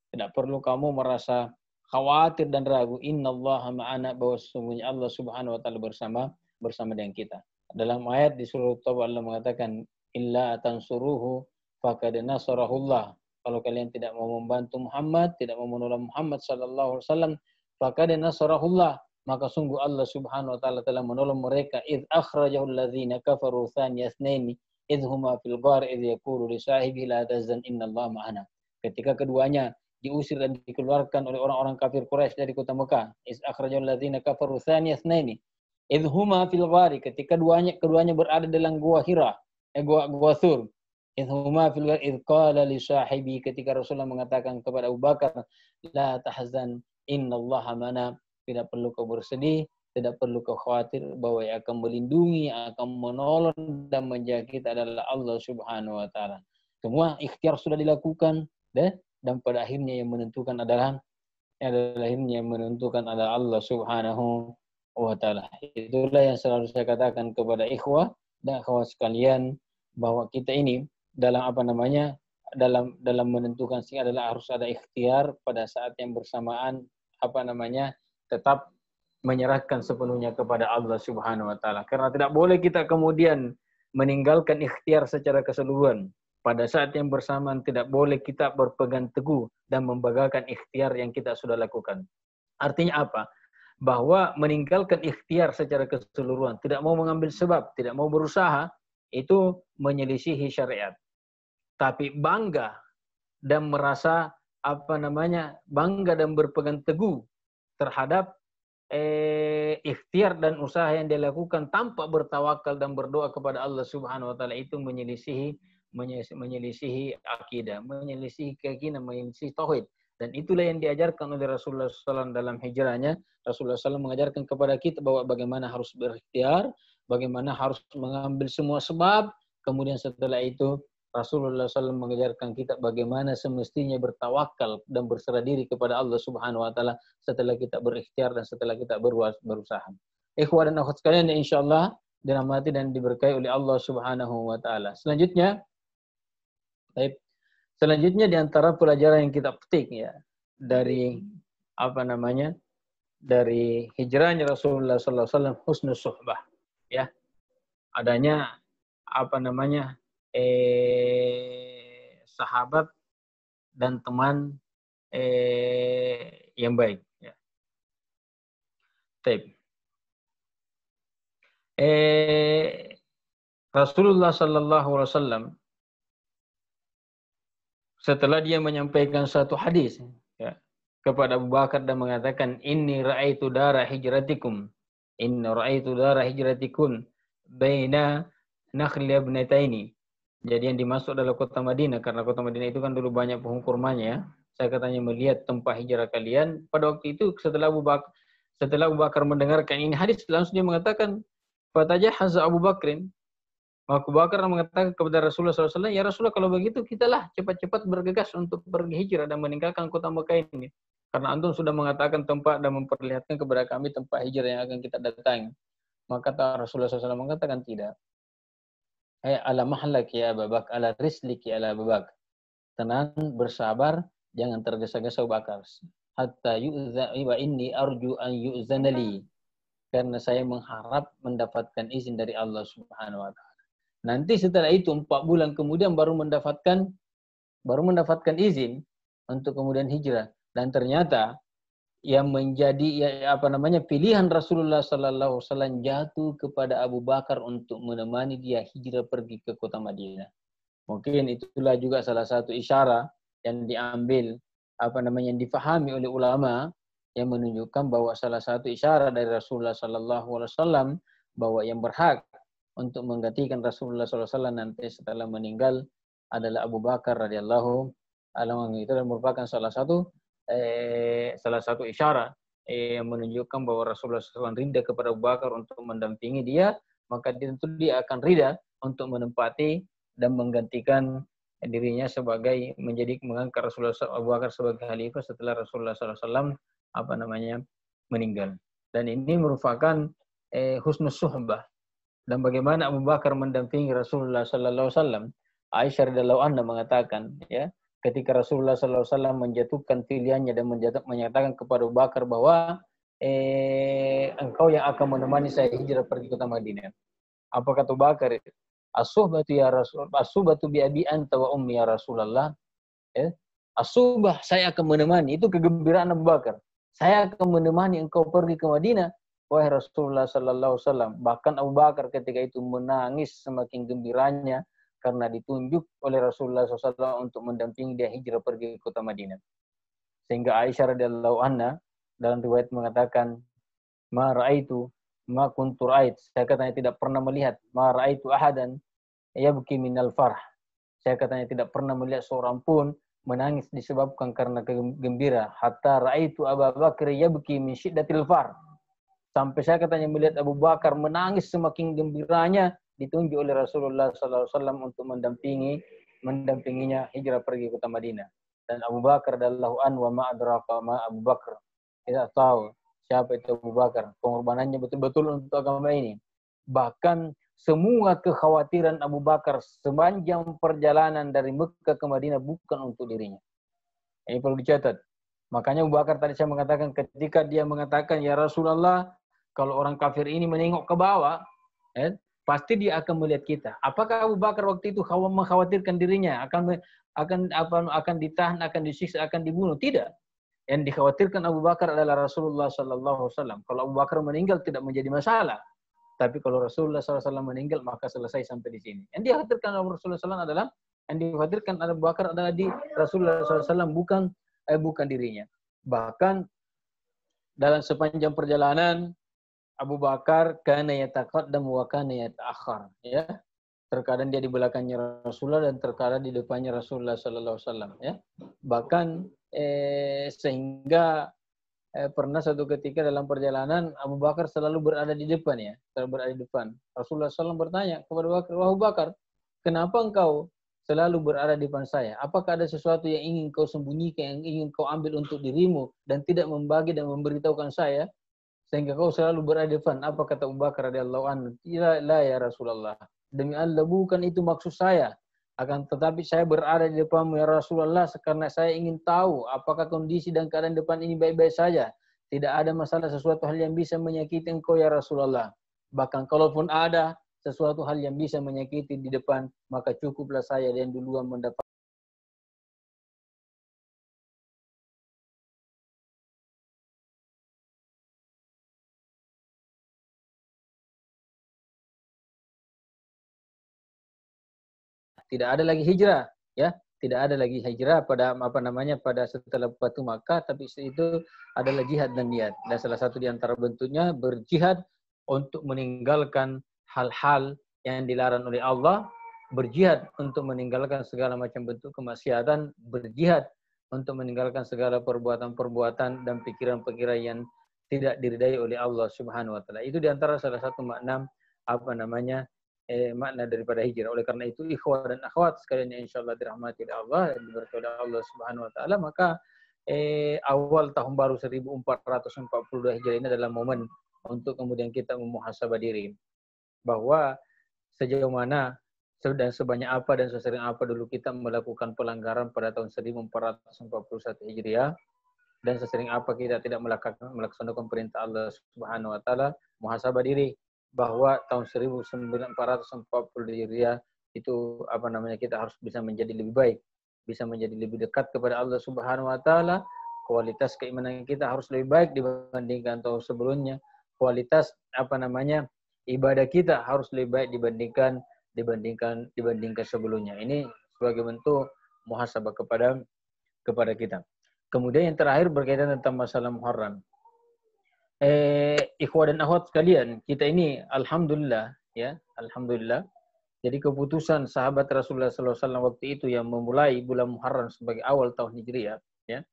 Tidak perlu kamu merasa khawatir dan ragu. Innallaha ma'ana, bahwa sesungguhnya Allah Subhanahu wa taala bersama dengan kita. Dalam ayat di surah Taubah Allah mengatakan, illa tansuruhu faqad nasarahullah. Kalau kalian tidak mau membantu Muhammad, tidak mau menolong Muhammad sallallahu alaihi wasallam, faqad nasarahullah, maka sungguh Allah Subhanahu wa taala telah menolong mereka. Idz akhrajahul ladzina kafaru tsaniya tsnaini idz huma fil ghar idz yaqulu li sahibihi la tahzan innallaha ma'ana. Ketika keduanya diusir dan dikeluarkan oleh orang-orang kafir Quraisy dari kota Mekah. Iz akhrajal ladzina kafaru tsaniya tsnaini idz huma fil ghar, ketika keduanya berada dalam gua Hira, gua Thur. Idz huma fil ghar idz qala li sahibi, ketika Rasulullah mengatakan kepada Abu Bakar, la tahzan innallaha ma'ana, tidak perlu kau bersedih, tidak perlu kau khawatir, bahwa yang akan melindungi, akan menolong dan menjaga kita adalah Allah Subhanahu wa taala. Semua ikhtiar sudah dilakukan, dan pada akhirnya yang menentukan adalah Allah Subhanahu wa taala. Itulah yang selalu saya katakan kepada ikhwah dan akhwat sekalian, bahwa kita ini dalam dalam menentukan sih adalah harus ada ikhtiar pada saat yang bersamaan tetap menyerahkan sepenuhnya kepada Allah Subhanahu wa taala. Karena tidak boleh kita kemudian meninggalkan ikhtiar secara keseluruhan. Pada saat yang bersamaan tidak boleh kita berpegang teguh dan membanggakan ikhtiar yang kita sudah lakukan. Artinya apa? Bahwa meninggalkan ikhtiar secara keseluruhan, tidak mau mengambil sebab, tidak mau berusaha, itu menyelisihi syariat. Tapi bangga dan merasa bangga dan berpegang teguh terhadap ikhtiar dan usaha yang dilakukan tanpa bertawakal dan berdoa kepada Allah Subhanahu wa taala, itu menyelisihi akidah, menyelisihi keyakinan, menyelisihi tauhid. Dan itulah yang diajarkan oleh Rasulullah SAW dalam hijrahnya. Rasulullah SAW mengajarkan kepada kita bahwa bagaimana harus berikhtiar, bagaimana harus mengambil semua sebab. Kemudian setelah itu Rasulullah SAW mengajarkan kita bagaimana semestinya bertawakal dan berserah diri kepada Allah Subhanahu wa taala setelah kita berikhtiar dan setelah kita berusaha. Ikhwah dan akhwat sekalian, insyaallah dirahmati dan diberkahi oleh Allah Subhanahu wa taala. Selanjutnya di antara pelajaran yang kita petik ya dari dari hijrahnya Rasulullah sallallahu alaihi wasallam, husnus suhbah, ya. Adanya sahabat dan teman yang baik, ya. Rasulullah Sallallahu Alaihi Wasallam setelah dia menyampaikan satu hadis ya, kepada Abu Bakar dan mengatakan, Inni ra'aitu dara hijratikum, Inni ra'aitu dara hijratikum baina nakhli ibnataini. Jadi yang dimasuk adalah kota Madinah, karena kota Madinah itu kan dulu banyak penghuni kurmanya ya. Saya katanya melihat tempat hijrah kalian. Pada waktu itu setelah Abu Bakar mendengarkan ini hadis, langsung dia mengatakan, Fatajahhaza Abu Bakrin. Abu Bakar mengatakan kepada Rasulullah SAW, ya Rasulullah kalau begitu kitalah cepat-cepat bergegas untuk pergi hijrah dan meninggalkan kota Mekah ini. Karena antum sudah mengatakan tempat dan memperlihatkan kepada kami tempat hijrah yang akan kita datangi. Maka Rasulullah SAW mengatakan tidak. Ala mahlaki ya Abu Bakar, ala risliki ya Abu Bakar. Tenang, bersabar, jangan tergesa-gesa Abu Bakar. Hatta yu'za wa inni arju an yu'zanali. Karena saya mengharap mendapatkan izin dari Allah Subhanahu wa taala. Nanti setelah itu 4 bulan kemudian baru mendapatkan izin untuk kemudian hijrah. Dan ternyata yang menjadi pilihan Rasulullah Sallallahu Alaihi Wasallam jatuh kepada Abu Bakar untuk menemani dia hijrah pergi ke kota Madinah. Mungkin itulah juga salah satu isyarat yang diambil yang difahami oleh ulama yang menunjukkan bahwa salah satu isyarat dari Rasulullah Sallallahu Alaihi Wasallam bahwa yang berhak untuk menggantikan Rasulullah SAW nanti setelah meninggal adalah Abu Bakar radhiyallahu anhu. Itu merupakan salah satu isyarat yang menunjukkan bahwa Rasulullah SAW rinda kepada Abu Bakar untuk mendampingi dia, maka tentu dia akan rinda untuk menempati dan menggantikan dirinya sebagai mengangkat Rasulullah Abu Bakar sebagai khalifah setelah Rasulullah SAW meninggal. Dan ini merupakan husnus suhbah. Dan bagaimana Abu Bakar mendampingi Rasulullah Sallallahu Alaihi Wasallam. Aisyah radhiyallahu anha mengatakan, ya, ketika Rasulullah Sallallahu Alaihi Wasallam menjatuhkan pilihannya dan menyatakan kepada Abu Bakar bahwa engkau yang akan menemani saya hijrah pergi ke kota Madinah. Apa kata Abu Bakar? As-suhbatu ya Rasul, as-suhbatu bi abi anta wa ummi ya Rasulullah. Ya. As-suhbah, saya akan menemani, itu kegembiraan Abu Bakar. Saya akan menemani engkau pergi ke Madinah. Wahai Rasulullah Sallallahu Alaihi Wasallam. Bahkan Abu Bakar ketika itu menangis semakin gembiranya karena ditunjuk oleh Rasulullah SAW untuk mendampingi dia hijrah pergi ke kota Madinah. Sehingga Aisyah radhiyallahu anha dalam riwayat mengatakan, ma ra'aitu ma kuntu ra'ait. Saya katanya tidak pernah melihat ma ra'aitu ahadan yabki minal farh. Saya katanya tidak pernah melihat seorang pun menangis disebabkan karena gembira. Hatta ra'aitu Abu Bakar yabki min syiddatil farh. Sampai saya katanya melihat Abu Bakar menangis semakin gembiranya ditunjuk oleh Rasulullah SAW untuk mendampinginya hijrah pergi ke kota Madinah. Dan Abu Bakar radhiyallahu anhu wa ma'adraka ma Abu Bakar. Tidak tahu siapa itu Abu Bakar. Pengorbanannya betul-betul untuk agama ini. Bahkan semua kekhawatiran Abu Bakar sepanjang perjalanan dari Mekah ke Madinah bukan untuk dirinya. Ini perlu dicatat. Makanya Abu Bakar tadi saya mengatakan ketika dia mengatakan, ya Rasulullah, kalau orang kafir ini menengok ke bawah, pasti dia akan melihat kita. Apakah Abu Bakar waktu itu mengkhawatirkan dirinya akan ditahan, akan disiksa, akan dibunuh? Tidak. Yang dikhawatirkan Abu Bakar adalah Rasulullah Sallallahu Alaihi Wasallam. Kalau Abu Bakar meninggal tidak menjadi masalah. Tapi kalau Rasulullah SAW meninggal maka selesai sampai di sini. Yang dikhawatirkan Rasulullah SAW adalah Abu Bakar adalah di Rasulullah SAW bukan dirinya. Bahkan dalam sepanjang perjalanan Abu Bakar kana yataqaddam wa kana yata'akhkhar, ya. Terkadang dia di belakangnya Rasulullah dan terkadang di depannya Rasulullah sallallahu alaihi wasallam, ya. Bahkan sehingga pernah satu ketika dalam perjalanan Abu Bakar selalu berada di depan, ya. Selalu berada di depan. Rasulullah SAW bertanya kepada Abu Bakar, "Kenapa engkau selalu berada di depan saya? Apakah ada sesuatu yang ingin kau sembunyikan, yang ingin kau ambil untuk dirimu dan tidak membagi dan memberitahukan saya? Sehingga kau selalu berada di depan." Apa kata Abu Bakar radhiyallahu anhu? La ya Rasulullah. Demi Allah bukan itu maksud saya. Akan tetapi saya berada di depanmu ya Rasulullah karena saya ingin tahu apakah kondisi dan keadaan depan ini baik-baik saja. Tidak ada masalah sesuatu hal yang bisa menyakiti engkau ya Rasulullah. Bahkan kalaupun ada sesuatu hal yang bisa menyakiti di depan, maka cukuplah saya yang duluan mendapat tidak ada lagi hijrah, ya. Tidak ada lagi hijrah pada pada setelah Fatu Makkah, tapi itu adalah jihad dan niat. Dan salah satu di antara bentuknya berjihad untuk meninggalkan hal-hal yang dilarang oleh Allah, berjihad untuk meninggalkan segala macam bentuk kemaksiatan, berjihad untuk meninggalkan segala perbuatan-perbuatan dan pikiran-pikiran yang tidak diridai oleh Allah Subhanahu wa taala. Itu di antara salah satu makna makna daripada hijrah. Oleh karena itu, ikhwah dan akhwat sekalian yang insyaallah dirahmati oleh Allah dan diberkahi oleh Allah Subhanahu wa taala, maka awal tahun baru 1442 Hijriah ini adalah momen untuk kemudian kita memuhasabah diri bahwa sejauh mana dan sebanyak apa dan sesering apa dulu kita melakukan pelanggaran pada tahun 1441 Hijriah, dan sesering apa kita tidak melaksanakan perintah Allah Subhanahu wa taala. Muhasabah diri bahwa tahun 1440 Hijriah itu kita harus bisa menjadi lebih baik, bisa menjadi lebih dekat kepada Allah Subhanahu wa taala. Kualitas keimanan kita harus lebih baik dibandingkan tahun sebelumnya. Kualitas ibadah kita harus lebih baik dibandingkan sebelumnya. Ini sebagai bentuk muhasabah kepada kita. Kemudian yang terakhir berkaitan tentang masalah Muharram. Ikhwah dan akhwat sekalian, kita ini alhamdulillah, ya, alhamdulillah. Jadi keputusan sahabat Rasulullah SAW waktu itu yang memulai bulan Muharram sebagai awal tahun Hijriah, ya.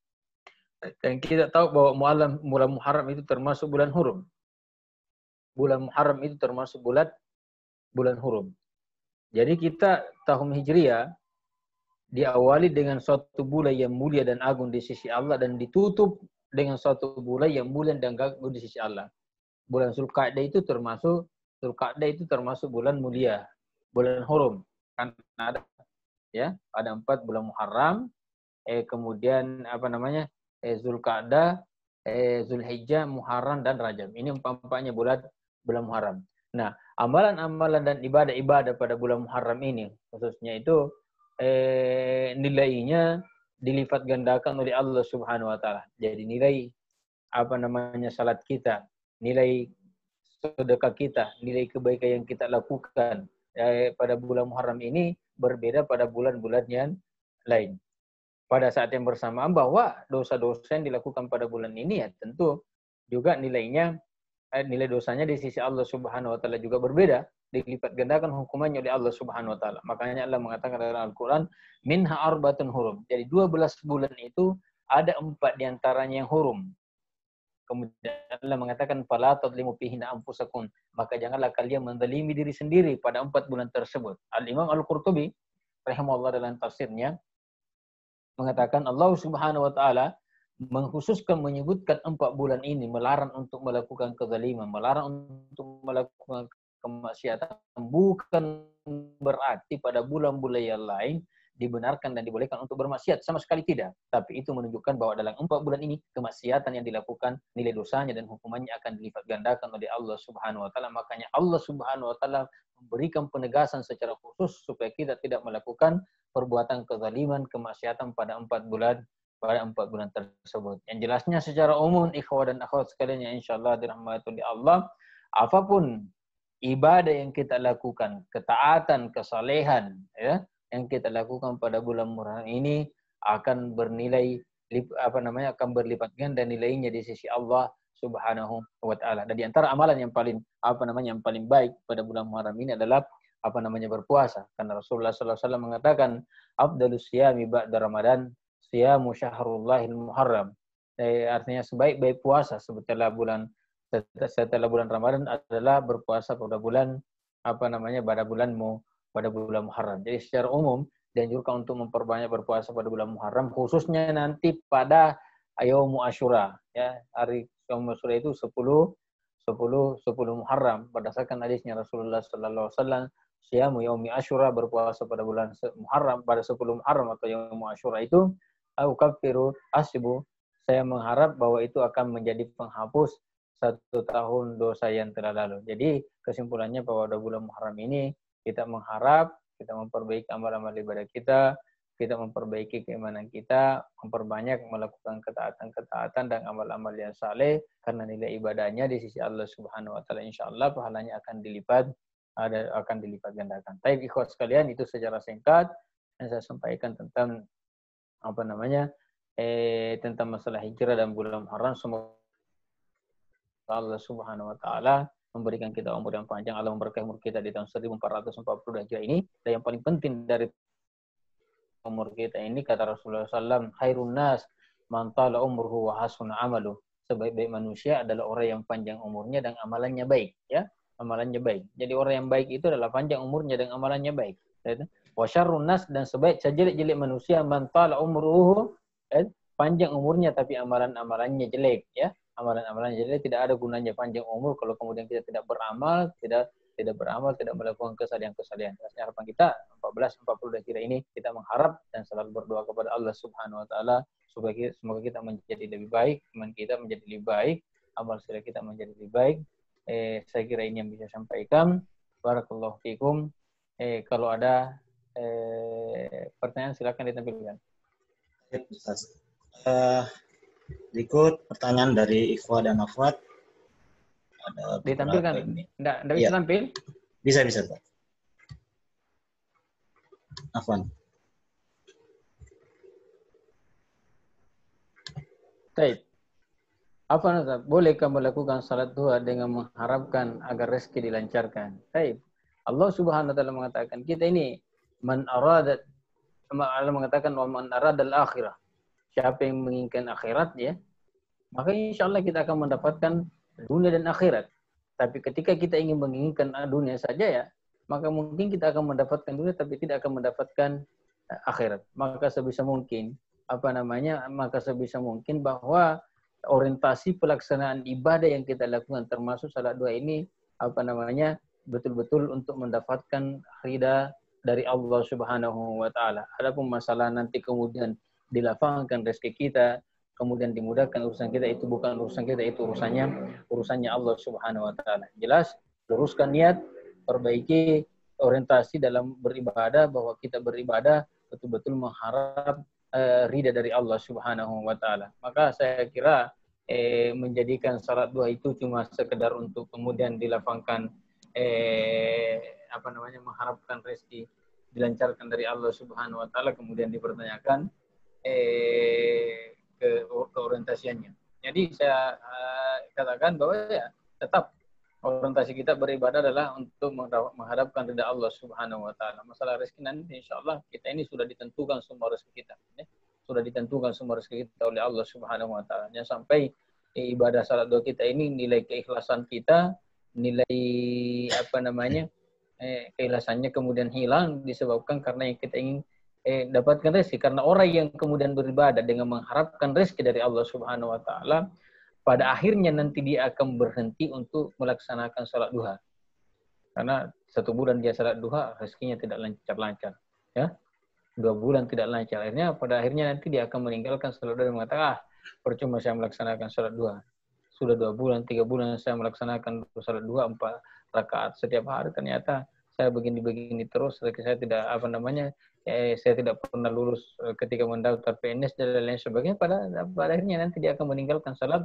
Dan kita tahu bahwa bulan Muharram itu termasuk bulan hurum. Bulan Muharram itu termasuk bulan hurum. Jadi kita tahun Hijriah diawali dengan suatu bulan yang mulia dan agung di sisi Allah, dan ditutup dengan suatu bulan yang mulia dan agung di sisi Allah. Bulan Zulqa'dah itu termasuk bulan mulia, bulan hurum. Kan ada, ya, ada 4 bulan Muharram, kemudian Zulqa'dah, Zulhijjah, Muharram dan Rajab. Ini empatnya bulan Muharram. Nah, amalan-amalan dan ibadah-ibadah pada bulan Muharram ini khususnya itu nilainya dilipat gandakan oleh Allah Subhanahu wa taala. Jadi nilai salat kita, nilai sedekah kita, nilai kebaikan yang kita lakukan pada bulan Muharram ini berbeda pada bulan-bulan yang lain. Pada saat yang bersamaan bahwa dosa-dosa yang dilakukan pada bulan ini ya tentu juga nilai dosanya di sisi Allah Subhanahu wa taala juga berbeda, dilipat gandakan hukumannya oleh Allah Subhanahu wa taala. Makanya Allah mengatakan dalam Al-Qur'an, minha arbatun hurum. Jadi 12 bulan itu ada 4 diantaranya yang hurum. Kemudian Allah mengatakan fala tadlimu fihinna anfusakum. Maka janganlah kalian menzalimi diri sendiri pada 4 bulan tersebut. Al-Imam Al-Qurtubi rahimahullah dalam tafsirnya mengatakan Allah Subhanahu wa taala mengkhususkan menyebutkan 4 bulan ini melarang untuk melakukan kezaliman, melarang untuk melakukan kemaksiatan, bukan berarti pada bulan-bulan yang lain dibenarkan dan dibolehkan untuk bermaksiat, sama sekali tidak. Tapi itu menunjukkan bahwa dalam 4 bulan ini kemaksiatan yang dilakukan, nilai dosanya dan hukumannya akan dilipat gandakan oleh Allah Subhanahu wa taala. Makanya Allah Subhanahu wa taala memberikan penegasan secara khusus supaya kita tidak melakukan perbuatan kezaliman, kemaksiatan pada 4 bulan tersebut. Yang jelasnya secara umum, ikhwah dan akhwat sekalian yang insyaallah dirahmati oleh Allah, apapun ibadah yang kita lakukan, ketaatan, kesalehan, ya, yang kita lakukan pada bulan Muharram ini akan bernilai akan berlipat ganda nilainya di sisi Allah Subhanahu wa taala. Dan di antara amalan yang paling baik pada bulan Muharram ini adalah berpuasa. Karena Rasulullah sallallahu alaihi wasallam mengatakan, afdalus siyami ba'da Ramadan siyamu syahrullahil muharram. Artinya sebaik-baik puasa setelah bulan Ramadan adalah berpuasa pada bulan pada bulan Muharram. Jadi secara umum dianjurkan untuk memperbanyak berpuasa pada bulan Muharram, khususnya nanti pada Yaum Asyura, ya, hari Yaum Asyura itu 10 Muharram berdasarkan hadisnya Rasulullah sallallahu alaihi wasallam, siyamu yaumi Asyura, berpuasa pada bulan Muharram pada 10 Muharram atau Yaum Asyura itu ukaffiru asbu, saya mengharap bahwa itu akan menjadi penghapus 1 tahun dosa yang telah lalu. Jadi kesimpulannya bahwa pada bulan Muharram ini kita mengharap kita memperbaiki amal-amal ibadah kita memperbaiki keimanan kita, memperbanyak melakukan ketaatan dan amal-amal yang saleh, karena nilai ibadahnya di sisi Allah Subhanahu wa taala insyaallah pahalanya akan dilipat akan dilipat gandakan. Tapi ikhwat sekalian, itu secara singkat yang saya sampaikan tentang tentang masalah hijrah dan bulan Muharram. Semoga Allah Subhanahu wa taala memberikan kita umur yang panjang, Allah memberkahi umur kita di tahun 1440 Hijriah ini. Dan yang paling penting dari umur kita ini, kata Rasulullah SAW, khairun nas man tala umruhu wa hasuna amaluh. Sebaik-baik manusia adalah orang yang panjang umurnya dan amalannya baik, ya. Amalannya baik. Jadi orang yang baik itu adalah panjang umurnya dan amalannya baik. Wa syarrun nas, dan sejelek-jelek manusia man tala umruhu, panjang umurnya tapi amalan-amalannya jelek, ya. Amalan-amalan jelek, tidak ada gunanya panjang umur kalau kemudian kita tidak beramal, tidak melakukan kesalahan-kesalahan. Harapan kita 1440 Hijriah ini kita mengharap dan selalu berdoa kepada Allah Subhanahu wa taala supaya semoga kita menjadi lebih baik, iman kita menjadi lebih baik, amal soleh kita menjadi lebih baik. Saya kira ini yang bisa sampaikan. Barakallahu fikum. Kalau ada pertanyaan silakan ditampilkan. Ustaz. Berikut pertanyaan dari Ikhwa dan Afwat. Ditampilkan? Enggak bisa tampil? Bisa, Pak. Afwan. Baik. Apa bolehkah melakukan salat duha dengan mengharapkan agar rezeki dilancarkan? Baik. Allah Subhanahu wa taala mengatakan kita ini Allah mengatakan wa man aradal akhirah. Siapa yang menginginkan akhirat ya, maka insyaallah kita akan mendapatkan dunia dan akhirat. Tapi ketika kita ingin menginginkan dunia saja ya, maka mungkin kita akan mendapatkan dunia tapi tidak akan mendapatkan akhirat. Maka sebisa mungkin bahwa orientasi pelaksanaan ibadah yang kita lakukan termasuk salat duha ini betul-betul untuk mendapatkan ridha dari Allah Subhanahu wa taala. Adapun masalah nanti kemudian dilapangkan rezeki kita, kemudian dimudahkan urusan kita, itu bukan urusan kita, itu urusannya Allah Subhanahu wa taala. Jelas, luruskan niat, perbaiki orientasi dalam beribadah, bahwa kita beribadah betul-betul mengharap ridha dari Allah Subhanahu wa taala. Maka saya kira menjadikan salat duha itu cuma sekedar untuk kemudian dilapangkan mengharapkan rezeki dilancarkan dari Allah Subhanahu wa taala, kemudian dipertanyakan keorientasiannya. Jadi saya katakan bahwa ya tetap orientasi kita beribadah adalah untuk menghadapkan ridha Allah Subhanahu wa taala. Masalah rezeki nanti insyaallah kita ini sudah ditentukan semua rezeki kita, ya. Sudah ditentukan semua rezeki kita oleh Allah Subhanahu wa taala. Jangan sampai ibadah salat doa kita ini nilai keikhlasan kita, nilai keikhlasannya kemudian hilang disebabkan karena yang kita ingin dapatkan rezeki. Karena orang yang kemudian beribadah dengan mengharapkan rezeki dari Allah Subhanahu wa taala, pada akhirnya nanti dia akan berhenti untuk melaksanakan salat duha. Karena 1 bulan dia salat duha, rezekinya tidak lancar-lancar, ya. 2 bulan tidak lancar. Pada akhirnya nanti dia akan meninggalkan salat duha dan mengatakan, percuma saya melaksanakan salat duha. Sudah 2 bulan, 3 bulan saya melaksanakan salat duha 4 rakaat setiap hari, ternyata saya begini-begini terus, saya tidak saya tidak pernah lulus ketika mendaftar PNS dan lain sebagainya. Pada akhirnya nanti dia akan meninggalkan salat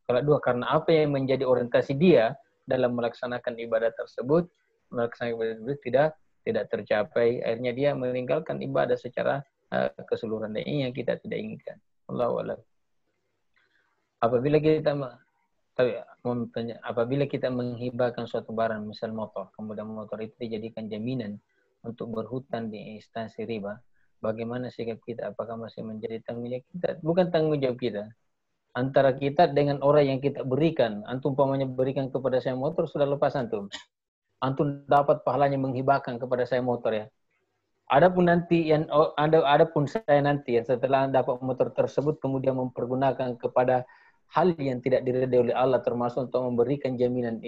duha karena apa yang menjadi orientasi dia dalam melaksanakan ibadah tersebut, tidak tercapai. Akhirnya dia meninggalkan ibadah secara keseluruhan, dan ini yang kita tidak inginkan. Allahu a'lam. Apabila kita menghibahkan suatu barang, misal motor, kemudian motor itu dijadikan jaminan untuk berhutang di instansi riba, bagaimana sikap kita? Apakah masih menjadi tanggung jawab kita? Bukan tanggung jawab kita. Antara kita dengan orang yang kita berikan. Antum umpamanya berikan kepada saya motor, sudah lepas antum. Antum dapat pahalanya menghibahkan kepada saya motor, ya. Adapun saya nanti setelah dapat motor tersebut kemudian mempergunakan kepada hal yang tidak diridai oleh Allah, termasuk untuk memberikan jaminan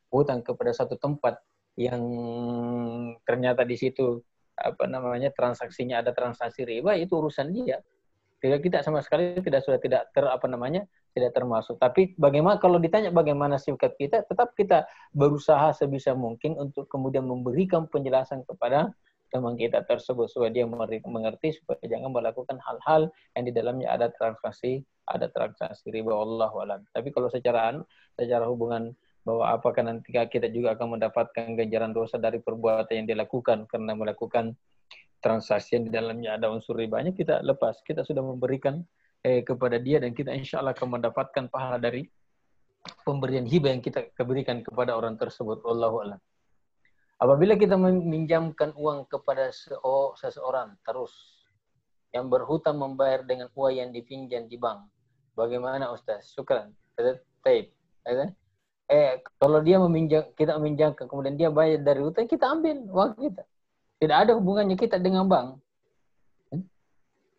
hutang kepada satu tempat yang ternyata di situ transaksinya ada transaksi riba, itu urusan dia. Kita sama sekali tidak termasuk. Tapi bagaimana kalau ditanya bagaimana sikap kita, tetap kita berusaha sebisa mungkin untuk kemudian memberikan penjelasan kepada teman kita tersebut supaya dia mengerti, supaya jangan melakukan hal-hal yang di dalamnya ada transaksi riba, wallahu a'lam. Tapi kalau secara hubungan bahwa apakah nanti kita juga akan mendapatkan ganjaran dosa dari perbuatan yang dilakukan karena melakukan transaksi yang di dalamnya ada unsur ribanya, kita lepas. Kita sudah memberikan kepada dia dan kita insya Allah akan mendapatkan pahala dari pemberian hibah yang kita berikan kepada orang tersebut. Wallahu a'lam. Apabila kita meminjamkan uang kepada seseorang terus yang berhutang membayar dengan uang yang dipinjam di bank, bagaimana Ustaz? Syukran. Taib. Kalau dia kita meminjamkan kemudian dia bayar dari hutang, kita ambil uang kita. Tidak ada hubungannya kita dengan bank.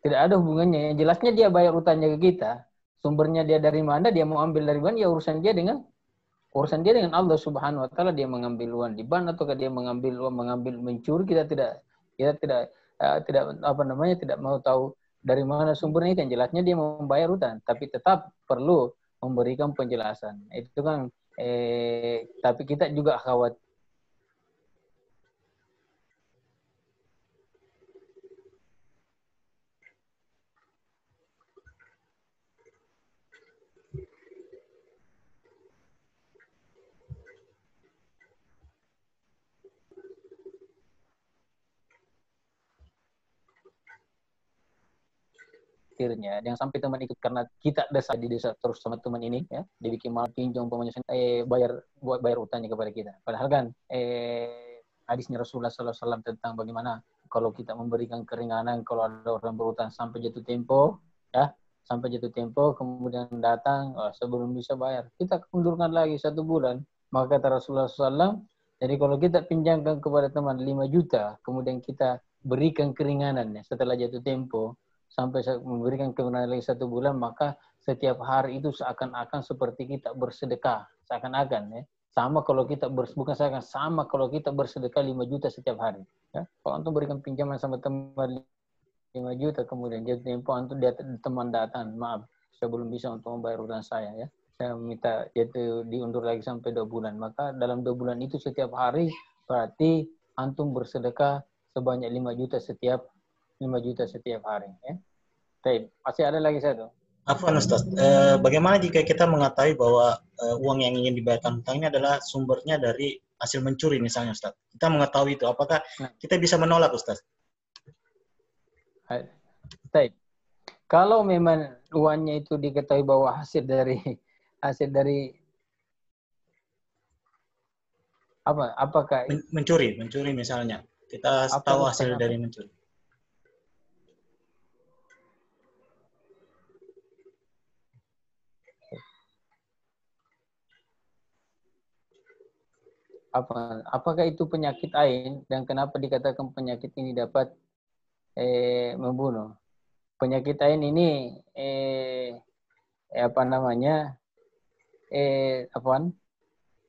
Tidak ada hubungannya. Yang jelasnya dia bayar hutangnya ke kita. Sumbernya dia dari mana? Dia mau ambil dari bank, ya urusan dia dengan Allah Subhanahu wa taala. Dia mengambil uang di bank ataukah dia mengambil mencuri, kita tidak tidak mau tahu dari mana sumbernya. Itu yang jelasnya dia mau membayar hutang, tapi tetap perlu memberikan penjelasan. Itu kan tapi kita juga khawatir yang sampai teman ikut karena kita di desa terus sama teman ini ya, dibikin mal pinjam umpamanya bayar utangnya kepada kita. Padahal kan hadisnya Rasulullah SAW tentang bagaimana kalau kita memberikan keringanan kalau ada orang berutang sampai jatuh tempo kemudian datang sebelum bisa bayar, kita undurkan lagi 1 bulan. Maka kata Rasulullah SAW, jadi kalau kita pinjamkan kepada teman 5 juta kemudian kita berikan keringanannya setelah jatuh tempo sampai memberikan keringanan lagi 1 bulan, maka setiap hari itu seakan-akan seperti kita bersedekah, seakan-akan ya. Sama kalau kita sama kalau kita bersedekah 5 juta setiap hari. Ya. Kalau antum berikan pinjaman sama teman 5 juta, kemudian jatuh tempo antum teman datang, maaf, saya belum bisa untuk membayar utang saya ya. Saya minta jatuh diundur lagi sampai 2 bulan. Maka dalam 2 bulan itu setiap hari berarti antum bersedekah sebanyak 5 juta setiap hari ya. Baik, masih ada lagi satu. Afwan Ustaz, bagaimana jika kita mengetahui bahwa uang yang ingin dibayarkan hutangnya adalah sumbernya dari hasil mencuri misalnya Ustaz. Kita mengetahui itu, apakah kita bisa menolak Ustaz? Baik. Kalau memang uangnya itu diketahui bahwa hasil dari apakah mencuri misalnya. Kita tahu hasil dari mencuri. Apakah itu penyakit ain dan kenapa dikatakan penyakit ini dapat membunuh? Penyakit ain ini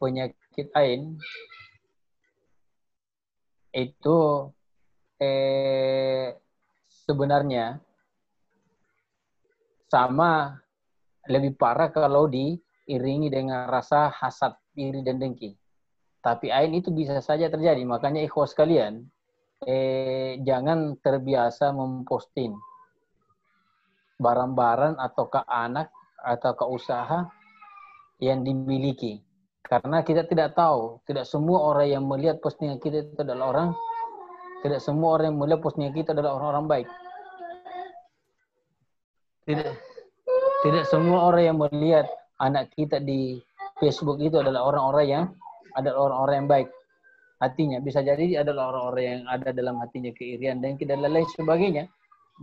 penyakit ain itu sebenarnya sama lebih parah kalau diiringi dengan rasa hasad, iri dan dengki. Tapi ain itu bisa saja terjadi. Makanya ikhwas sekalian, jangan terbiasa memposting barang-barang atau ke anak atau ke usaha yang dimiliki. Karena kita tidak tahu, tidak semua orang yang melihat postingan kita itu adalah tidak semua orang yang melihat postingan kita adalah orang-orang baik. Tidak semua orang yang melihat anak kita di Facebook itu adalah orang-orang yang baik. Hatinya bisa jadi adalah orang-orang yang ada dalam hatinya keirian dan lain sebagainya.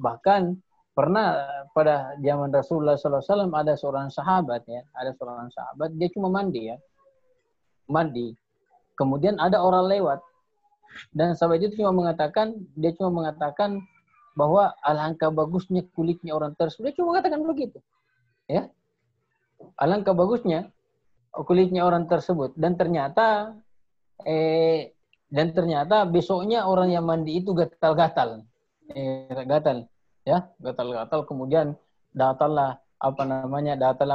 Bahkan pernah pada zaman Rasulullah SAW ada seorang sahabat dia cuma mandi. Kemudian ada orang lewat dan sahabat itu cuma mengatakan bahwa alangkah bagusnya kulitnya orang tersebut. Dia cuma mengatakan begitu. Ya. Alangkah bagusnya kulitnya orang tersebut dan ternyata besoknya orang yang mandi itu gatal-gatal kemudian datanglah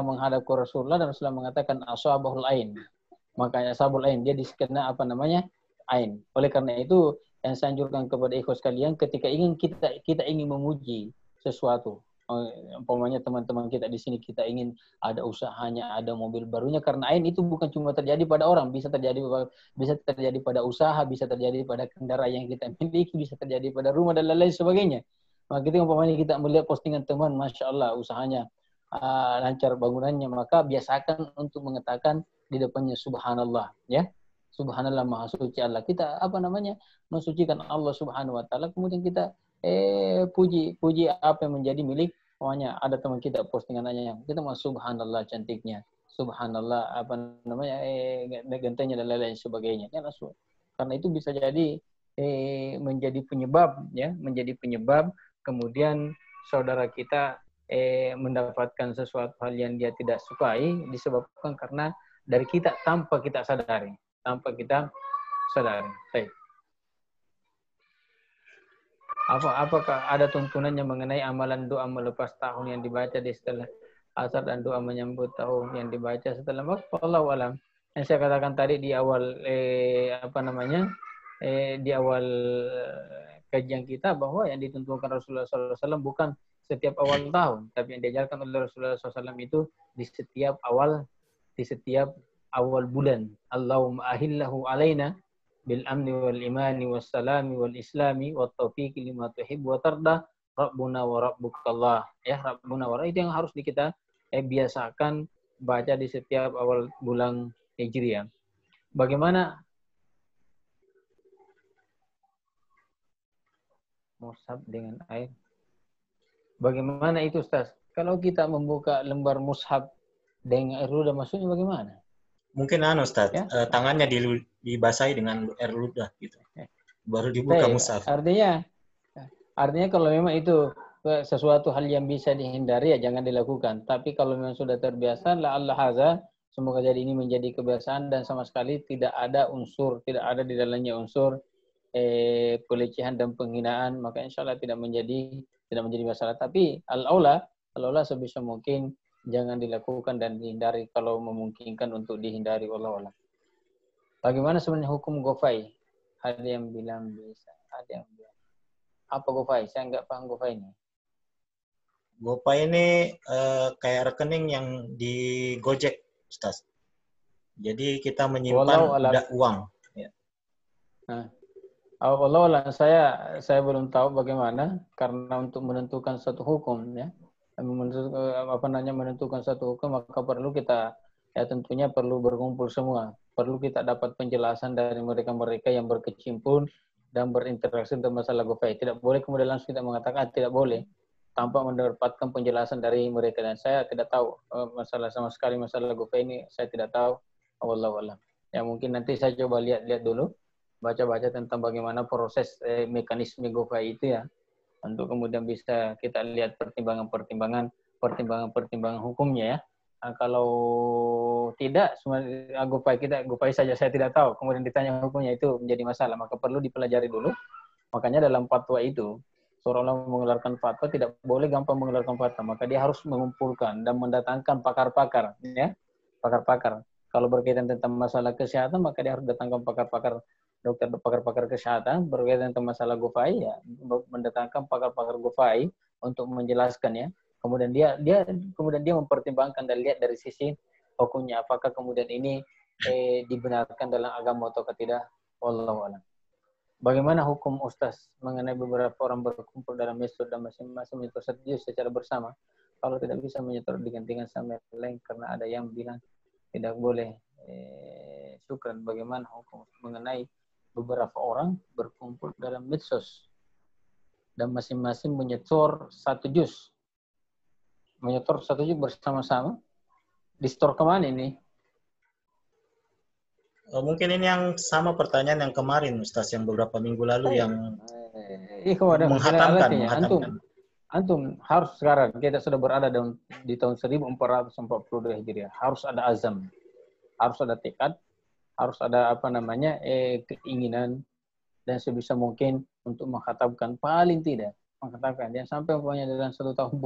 menghadap ke Rasulullah dan Rasulullah mengatakan ashabul ain, makanya ashabul ain dia disekena ain. Oleh karena itu yang saya anjurkan kepada ikhwas kalian ketika kita ingin memuji sesuatu umpamanya teman-teman kita di sini kita ingin ada usahanya, ada mobil barunya, karena ain itu bukan cuma terjadi pada orang, bisa terjadi pada usaha, bisa terjadi pada kendaraan yang kita miliki, bisa terjadi pada rumah dan lain-lain sebagainya. Maka kita umpamanya kita melihat postingan teman, masya Allah usahanya lancar bangunannya, maka biasakan untuk mengatakan di depannya subhanallah, ya. Subhanallah, maha suci Allah. Kita mensucikan Allah Subhanahu wa taala, kemudian kita puji apa yang menjadi milik. Pokoknya ada teman kita postingannya, kita mau subhanallah cantiknya, subhanallah gantengnya dan lain-lain sebagainya. Ya, karena itu bisa jadi menjadi penyebab, ya, menjadi penyebab kemudian saudara kita mendapatkan sesuatu hal yang dia tidak sukai disebabkan karena dari kita tanpa kita sadari. Baik. Apakah ada tuntunannya mengenai amalan doa melepas tahun yang dibaca di setelah asar dan doa menyambut tahun yang dibaca setelah waktu? Wallahu alam. Yang saya katakan tadi di awal di awal kajian kita bahwa yang dituntunkan Rasulullah SAW bukan setiap awal tahun, tapi yang diajarkan oleh Rasulullah SAW itu di setiap awal bulan. Allahumma ahillahu alaina bil amni wal imani was salami wal islami wat taufiqi lima tuhibbu wa tarda rabbuna wa rabbukallah. Ya, rabbuna wa itu yang harus kita biasakan baca di setiap awal bulan Hijriah. Bagaimana mushaf dengan air? Bagaimana itu, Ustaz? Kalau kita membuka lembar mushaf dengan air ludah, maksudnya bagaimana? Mungkin Ustaz, ya? Tangannya dibasahi dengan air ludah gitu. Baru dibuka mushaf. Artinya kalau memang itu sesuatu hal yang bisa dihindari ya jangan dilakukan. Tapi kalau memang sudah terbiasa, la Allah haza, semoga jadi ini menjadi kebiasaan dan sama sekali tidak ada di dalamnya unsur pelecehan dan penghinaan, maka insya Allah tidak menjadi masalah. Tapi al-aula sebisa mungkin jangan dilakukan dan dihindari kalau memungkinkan untuk dihindari. Wallahu a'lam. Bagaimana sebenarnya hukum GoFi? Ada yang bilang bisa, ada yang bilang apa GoFi? Saya nggak paham GoFi ini. GoFi ini kayak rekening yang di Gojek, Ustaz. Jadi kita menyimpan uang. Ya. Nah, Allah saya belum tahu bagaimana, karena untuk menentukan satu hukum, ya, menentukan satu hukum, maka perlu kita tentunya perlu berkumpul semua, perlu kita dapat penjelasan dari mereka yang berkecimpung dan berinteraksi tentang masalah GoFi. Tidak boleh kemudian langsung kita mengatakan tidak boleh tanpa mendapatkan penjelasan dari mereka, dan saya tidak tahu sama sekali masalah GoFi ini, saya tidak tahu. Wallahu a'lam. Ya mungkin nanti saya coba lihat dulu, baca-baca tentang bagaimana proses mekanisme GoFi itu, ya, untuk kemudian bisa kita lihat pertimbangan hukumnya, ya. Nah, kalau tidak GoFi saja saya tidak tahu, kemudian ditanya hukumnya, itu menjadi masalah, maka perlu dipelajari dulu. Makanya dalam fatwa itu seorang ulama mengeluarkan fatwa tidak boleh gampang mengeluarkan fatwa, maka dia harus mengumpulkan dan mendatangkan pakar-pakar, ya, pakar-pakar. Kalau berkaitan tentang masalah kesehatan, maka dia harus datangkan pakar-pakar dokter, pakar-pakar kesehatan. Berkaitan tentang masalah GoFi, ya, mendatangkan pakar-pakar GoFi untuk menjelaskan, ya. Kemudian dia mempertimbangkan dan lihat dari sisi hukumnya, apakah kemudian ini dibenarkan dalam agama atau tidak. Wallahu a'lam. Bagaimana hukum Ustaz mengenai beberapa orang berkumpul dalam masjid dan masing-masing menyetor satu juz secara bersama? Kalau tidak bisa menyetor digantikan sama lain karena ada yang bilang tidak boleh. Syukran. Bagaimana hukum mengenai beberapa orang berkumpul dalam medsos dan masing-masing menyetor satu juz? Menyetor satu juz bersama-sama. Di-store kemana ini? Mungkin ini yang sama pertanyaan yang kemarin, Ustaz, yang beberapa minggu lalu yang menghatamkan. Antum harus sekarang, kita sudah berada di tahun 1442 Hijriah. Harus ada azam, harus ada tekad, harus ada keinginan, dan sebisa mungkin untuk menghatamkan, paling tidak menghatamkan. Jangan sampai pokoknya dalam satu tahun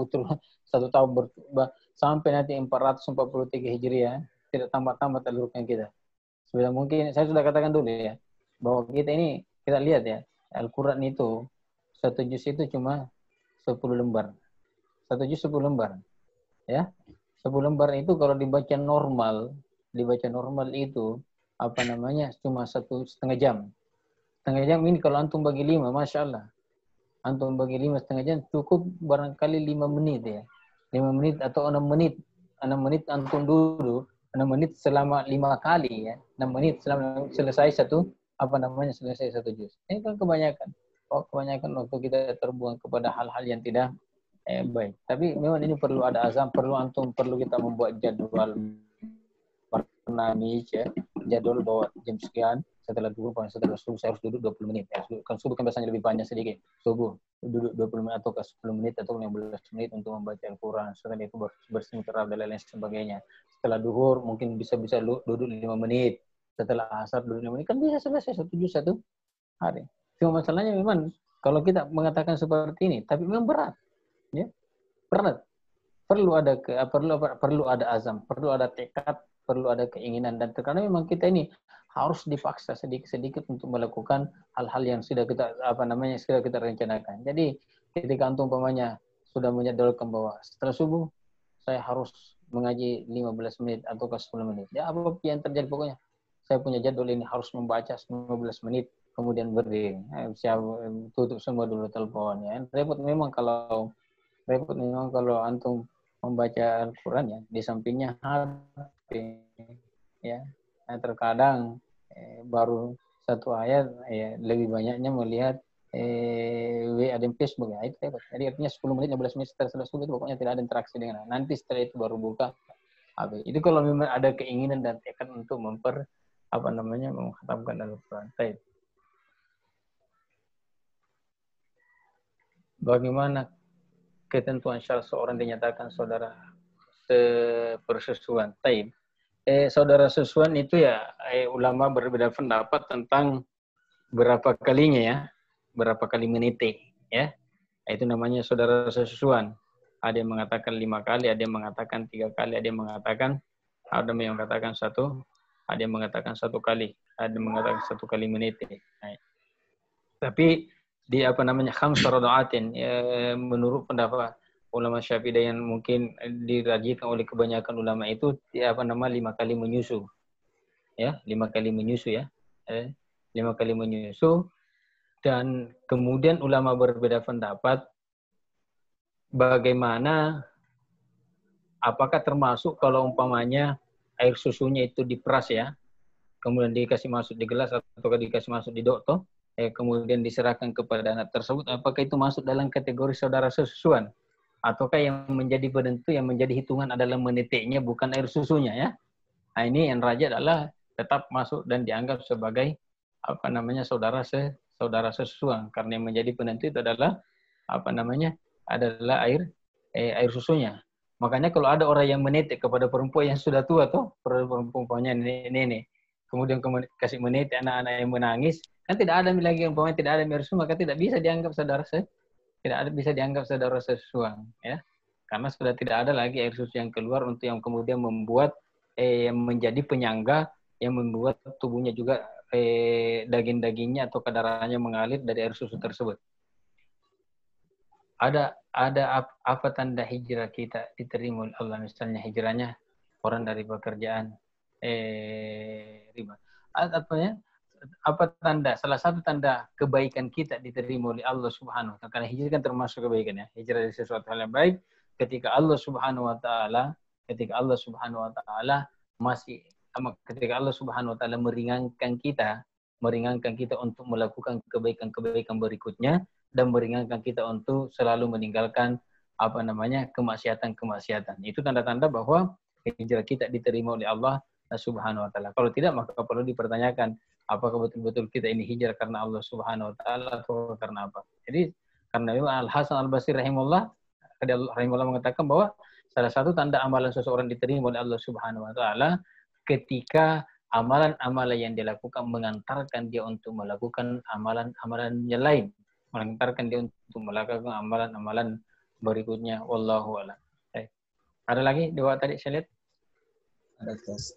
sampai nanti 443 Hijriah tidak tambah-tambah terluruknya kita. Sudah mungkin, saya sudah katakan dulu, ya, bahwa kita lihat, ya, Al-Quran itu satu juz itu cuma 10 lembar. 1 juz 10 lembar. Ya. 10 lembar itu kalau dibaca normal itu apa namanya cuma 1,5 jam. Setengah jam ini kalau antum bagi 5, Masya Allah. Antum bagi 5 setengah jam cukup barangkali 5 menit ya. 5 menit atau 6 menit. 6 menit antum duduk, 6 menit selama 5 kali ya. 6 menit selama selesai selesai 1 juz. Ini kan kebanyakan. Kebanyakan waktu kita terbuang kepada hal-hal yang tidak baik. Tapi memang ini perlu ada azam, perlu kita membuat jadwal barnamij ya. Jadwal bahwa jam sekian setelah subuh saya harus duduk 20 menit. Ya. Kan subuh kan biasanya lebih panjang sedikit. Subuh duduk 20 menit atau ke 10 menit atau 15 menit untuk membaca Al-Quran. Setelah itu bersingkraf dan lain sebagainya. Setelah duhur mungkin bisa duduk 5 menit. Setelah asar duduk 5 menit. Kan bisa selesai 1 juz 1 hari. Cuma masalahnya memang kalau kita mengatakan seperti ini, tapi memang berat. Ya, berat. Perlu ada azam, perlu ada tekad, perlu ada keinginan, dan karena memang kita ini harus dipaksa sedikit-sedikit untuk melakukan hal-hal yang sudah kita rencanakan. Jadi ketika antum umpamanya sudah menjadwalkan bahwa setelah subuh saya harus mengaji 15 menit atau 10 menit. Ya apa yang terjadi pokoknya. Saya punya jadwal ini harus membaca 15 menit kemudian berdiri. Siap tutup semua dulu teleponnya. Repot memang kalau antum membaca Al-Quran ya, di sampingnya HP ya. Nah, terkadang baru satu ayat ya, lebih banyaknya melihat WA dan Facebook ya, itu repot. Jadi artinya 10 menit 15 menit setelah subuh itu pokoknya tidak ada interaksi dengan nanti setelah itu baru buka HP. Itu kalau memang ada keinginan dan tekad untuk menghatamkan Al-Quran. Bagaimana ketentuan syarat seorang dinyatakan saudara sepersusuan? Saudara sesusuan itu ya ulama berbeda pendapat tentang berapa kalinya ya, berapa kali meniti ya. Itu namanya saudara sesusuan. Ada yang mengatakan 5 kali, ada yang mengatakan 3 kali, ada yang mengatakan 1, ada yang mengatakan 1 kali, ada yang mengatakan 1 kali meniti. Tapi di khamsa radaatin menurut pendapat ulama Syafi'i yang mungkin dirajikan oleh kebanyakan ulama itu 5 kali menyusu. Ya, 5 kali menyusu ya. 5 kali menyusu dan kemudian ulama berbeda pendapat bagaimana apakah termasuk kalau umpamanya air susunya itu diperas ya. Kemudian dikasih masuk di gelas atau dikasih masuk di dokto, kemudian diserahkan kepada anak tersebut, apakah itu masuk dalam kategori saudara sesusuan? Ataukah yang menjadi penentu, yang menjadi hitungan adalah menitiknya, bukan air susunya ya? Nah ini yang raja adalah tetap masuk dan dianggap sebagai saudara sesusuan, karena yang menjadi penentu itu adalah adalah air susunya. Makanya kalau ada orang yang menitik kepada perempuan yang sudah tua perempuannya ini kemudian kasih menit anak-anak yang menangis, kan tidak ada lagi umpamanya tidak ada air susu, maka tidak bisa dianggap saudara sesusuan ya, karena sudah tidak ada lagi air susu yang keluar untuk yang kemudian membuat menjadi penyangga yang membuat tubuhnya juga daging-dagingnya atau kedarahnya mengalir dari air susu tersebut. Ada apa tanda hijrah kita diterima oleh Allah, misalnya hijrahnya orang dari pekerjaan riba. Salah satu tanda kebaikan kita diterima oleh Allah Subhanahu wa taala. Karena hijrah kan termasuk kebaikan ya. Hijrah dari sesuatu hal yang baik ketika Allah Subhanahu wa taala meringankan kita untuk melakukan kebaikan-kebaikan berikutnya dan meringankan kita untuk selalu meninggalkan kemaksiatan. Itu tanda-tanda bahwa hijrah kita diterima oleh Allah Subhanahu wa taala. Kalau tidak maka perlu dipertanyakan apakah betul-betul kita ini hijrah karena Allah Subhanahu wa taala atau karena apa. Jadi karena Al-Hasan Al-Basri rahimahullah mengatakan bahwa salah satu tanda amalan seseorang diterima oleh Allah Subhanahu wa taala ketika amalan-amalan yang dilakukan mengantarkan dia untuk melakukan amalan-amalan yang lain, mengantarkan dia untuk melakukan amalan-amalan berikutnya. Wallahu a'lam. Ada lagi dua tadi saya lihat. Ada tes.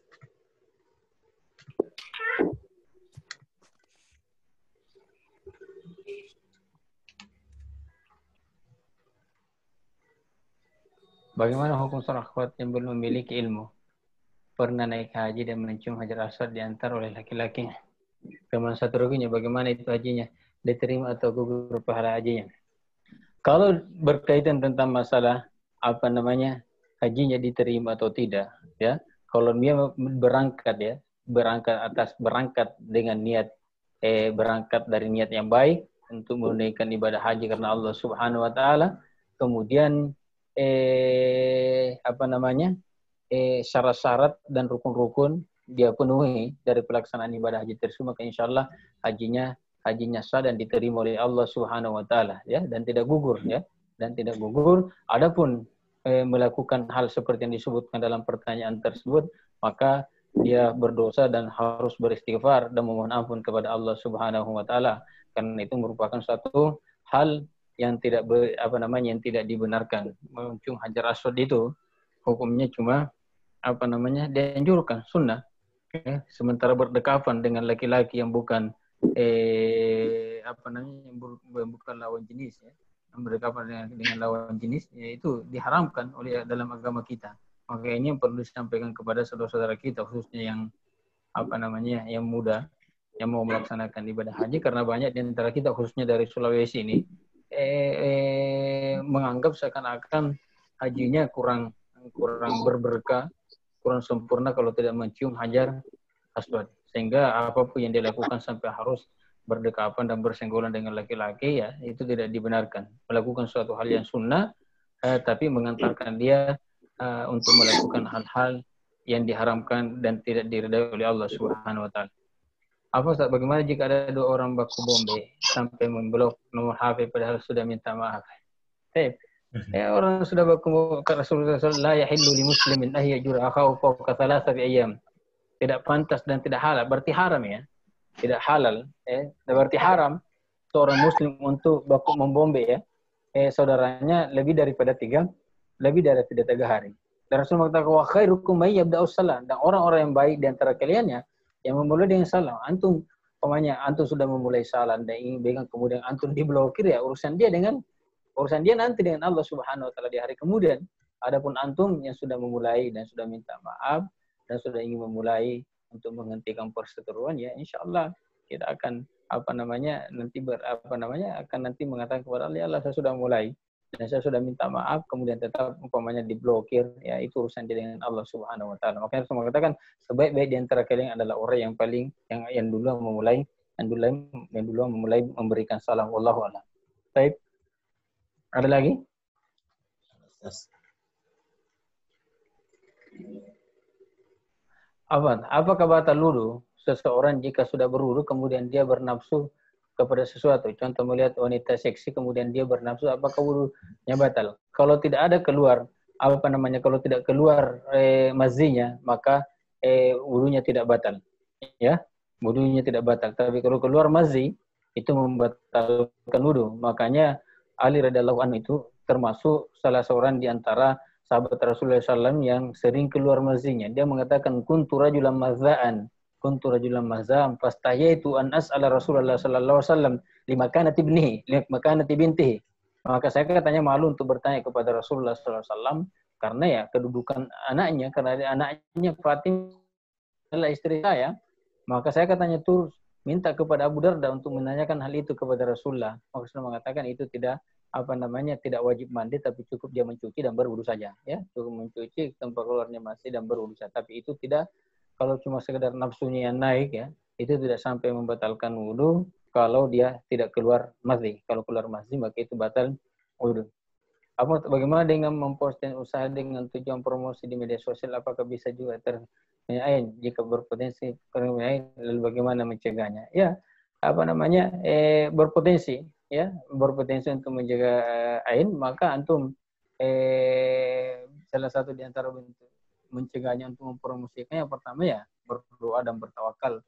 Bagaimana hukum seorang akhwat yang belum memiliki ilmu? Pernah naik haji dan mencium hajar aswad diantar oleh laki-laki. Kemudian satu ruginya, bagaimana itu hajinya? Diterima atau gugur pahala hajinya? Kalau berkaitan tentang masalah hajinya diterima atau tidak, ya. Kalau dia berangkat ya, berangkat dengan niat berangkat dari niat yang baik untuk menunaikan ibadah haji karena Allah Subhanahu wa taala, kemudian syarat-syarat dan rukun-rukun dia penuhi dari pelaksanaan ibadah haji tersebut, maka insyaallah hajinya sah dan diterima oleh Allah Subhanahu wa taala, ya, dan tidak gugur, ya, dan tidak gugur. Adapun melakukan hal seperti yang disebutkan dalam pertanyaan tersebut, maka dia berdosa dan harus beristighfar dan memohon ampun kepada Allah Subhanahu wa taala, karena itu merupakan suatu hal yang tidak yang tidak dibenarkan. Mencium hajar aswad itu hukumnya cuma dianjurkan sunnah, ya. Sementara berdekatan dengan laki-laki yang bukan bukan lawan jenis, ya, berdekatan dengan lawan jenis, yaitu diharamkan oleh dalam agama kita. Maka ini yang perlu disampaikan kepada saudara-saudara kita, khususnya yang yang muda yang mau melaksanakan ibadah haji, karena banyak di antara kita khususnya dari Sulawesi ini menganggap seakan-akan hajinya kurang berberkah, kurang sempurna kalau tidak mencium hajar aswad, sehingga apapun yang dilakukan sampai harus berdekatan dan bersenggolan dengan laki-laki, ya, itu tidak dibenarkan. Melakukan suatu hal yang sunnah tapi mengantarkan dia untuk melakukan hal-hal yang diharamkan dan tidak diridai oleh Allah Subhanahu wa taala. Ustaz, bagaimana jika ada dua orang baku bombe sampai memblok nomor HP padahal sudah minta maaf? Orang sudah baku Rasulullah sallallahu alaihi wasallam, la yahillu li muslimin an yajura akhahu fawqa thalathati ayyam. Tidak pantas dan tidak halal, berarti haram, ya. Tidak halal, berarti haram seorang muslim untuk baku membombe, ya, saudaranya lebih dari 3 hari. Dan Rasul mengatakan, wa khairukum may yabda'us salam, dan orang-orang yang baik di antara kalian yang memulai dengan salam. Antum sudah memulai salam dan ingin pegang, kemudian antum diblokir, ya, urusan dia nanti dengan Allah Subhanahu wa taala di hari kemudian. Adapun antum yang sudah memulai dan sudah minta maaf dan sudah ingin memulai untuk menghentikan perseteruan, ya, insyaallah kita akan nanti mengatakan kepada Allah, saya sudah mulai dan saya sudah minta maaf, kemudian tetap diblokir, ya, itu urusan dia dengan Allah Subhanahu wa taala. Makanya saya mengatakan sebaik-baik di antara kalian adalah orang yang dulu memulai memberikan salam. Wallahu a'lam. Baik. Ada lagi? Apakah batal wudu seseorang jika sudah berwudu kemudian dia bernafsu kepada sesuatu? Contoh melihat wanita seksi kemudian dia bernafsu, apakah wudunya batal? Kalau tidak ada kalau tidak keluar mazinya, maka wudunya tidak batal. Ya, wudunya tidak batal. Tapi kalau keluar mazi itu membatalkan wudu. Makanya Ali radhiyallahu anhu itu termasuk salah seorang di antara sahabat Rasulullah SAW yang sering keluar mazinya. Dia mengatakan, kuntu rajulan mazza'an fastahiyaitu an as'ala Rasulullah sallallahu alaihi wasallam limakanati bintihi. Maka saya katanya malu untuk bertanya kepada Rasulullah sallallahu alaihi wasallam karena, ya, kedudukan anaknya, karena anaknya Fatimah adalah istri saya. Maka saya katanya terus minta kepada Abu Darda untuk menanyakan hal itu kepada Rasulullah. Maka Rasulullah mengatakan itu tidak wajib mandi, tapi cukup dia mencuci dan berwudu saja, ya, cukup mencuci tempat keluarnya masih dan berwudu saja. Tapi itu tidak, kalau cuma sekedar nafsunya yang naik, ya, itu tidak sampai membatalkan wudu kalau dia tidak keluar mazi. Kalau keluar mazi maka itu batal wudu. Bagaimana dengan memposting usaha dengan tujuan promosi di media sosial? Apakah bisa juga terkena jika berpotensi terkena, lalu bagaimana mencegahnya? Ya, berpotensi, ya, berpotensi untuk menjaga ain, maka antum salah satu di antara bentuk mencegahnya untuk mempromosikannya, yang pertama, ya, berdoa dan bertawakal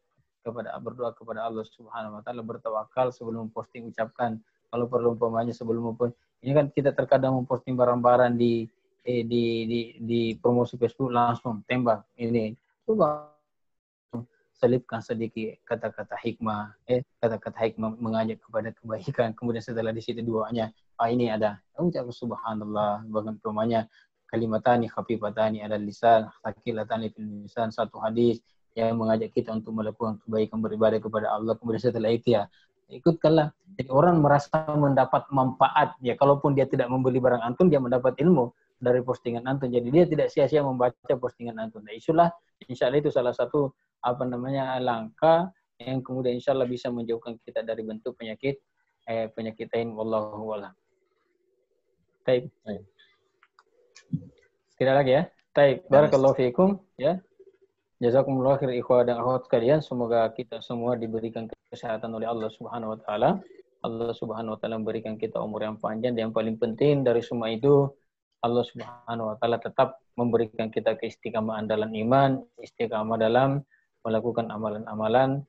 kepada Allah Subhanahu wa taala. Bertawakal sebelum posting, ucapkan kalau perlu sebelum ini kan kita terkadang memposting barang-barang di promosi Facebook, langsung tembak ini, coba selipkan sedikit kata-kata hikmah, mengajak kepada kebaikan, kemudian setelah di situ doanya, ini ada ucap subhanallah, bagaimana kalimatani khafifatani 'alal lisan, thaqilatani fil mizan, satu hadis yang mengajak kita untuk melakukan kebaikan, beribadah kepada Allah. Kemudian setelah itu ya ikutkanlah. Jadi orang merasa mendapat manfaat ya, kalaupun dia tidak membeli barang antum, dia mendapat ilmu dari postingan antum. Jadi dia tidak sia-sia membaca postingan antum. Nah, itulah insya Allah itu salah satu langkah yang kemudian insya Allah bisa menjauhkan kita dari bentuk penyakit ini. Wallahu a'lam. Baik. Sekali lagi ya. Baik. Barakallahu fiikum ya. Jazakumullah khair ikhwah dan akhwat sekalian. Semoga kita semua diberikan kesehatan oleh Allah Subhanahu wa taala. Allah Subhanahu wa taala memberikan kita umur yang panjang, dan yang paling penting dari semua itu Allah Subhanahu wa taala tetap memberikan kita keistiqamahan dalam iman, istiqamah dalam melakukan amalan-amalan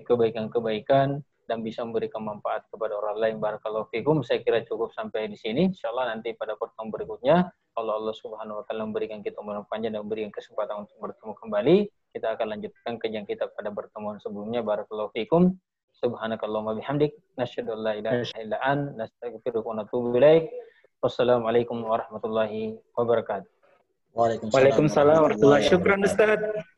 kebaikan-kebaikan, dan bisa memberikan manfaat kepada orang lain. Barakallahu fikum. Saya kira cukup sampai di sini. Insyaallah nanti pada pertemuan berikutnya, kalau Allah Subhanahu wa taala memberikan kita umur panjang dan memberikan kesempatan untuk bertemu kembali, kita akan lanjutkan kajian kita pada pertemuan sebelumnya. Barakallahu fikum. Subhanakallahumma bihamdik, nasyhadu an la ilaha illa anta, nastaghfiruka wa natubu ilaik. Wassalamualaikum warahmatullahi wabarakatuh. Waalaikumsalam Waalaikumsalam warahmatullahi wabarakatuh. Syukran Ustaz.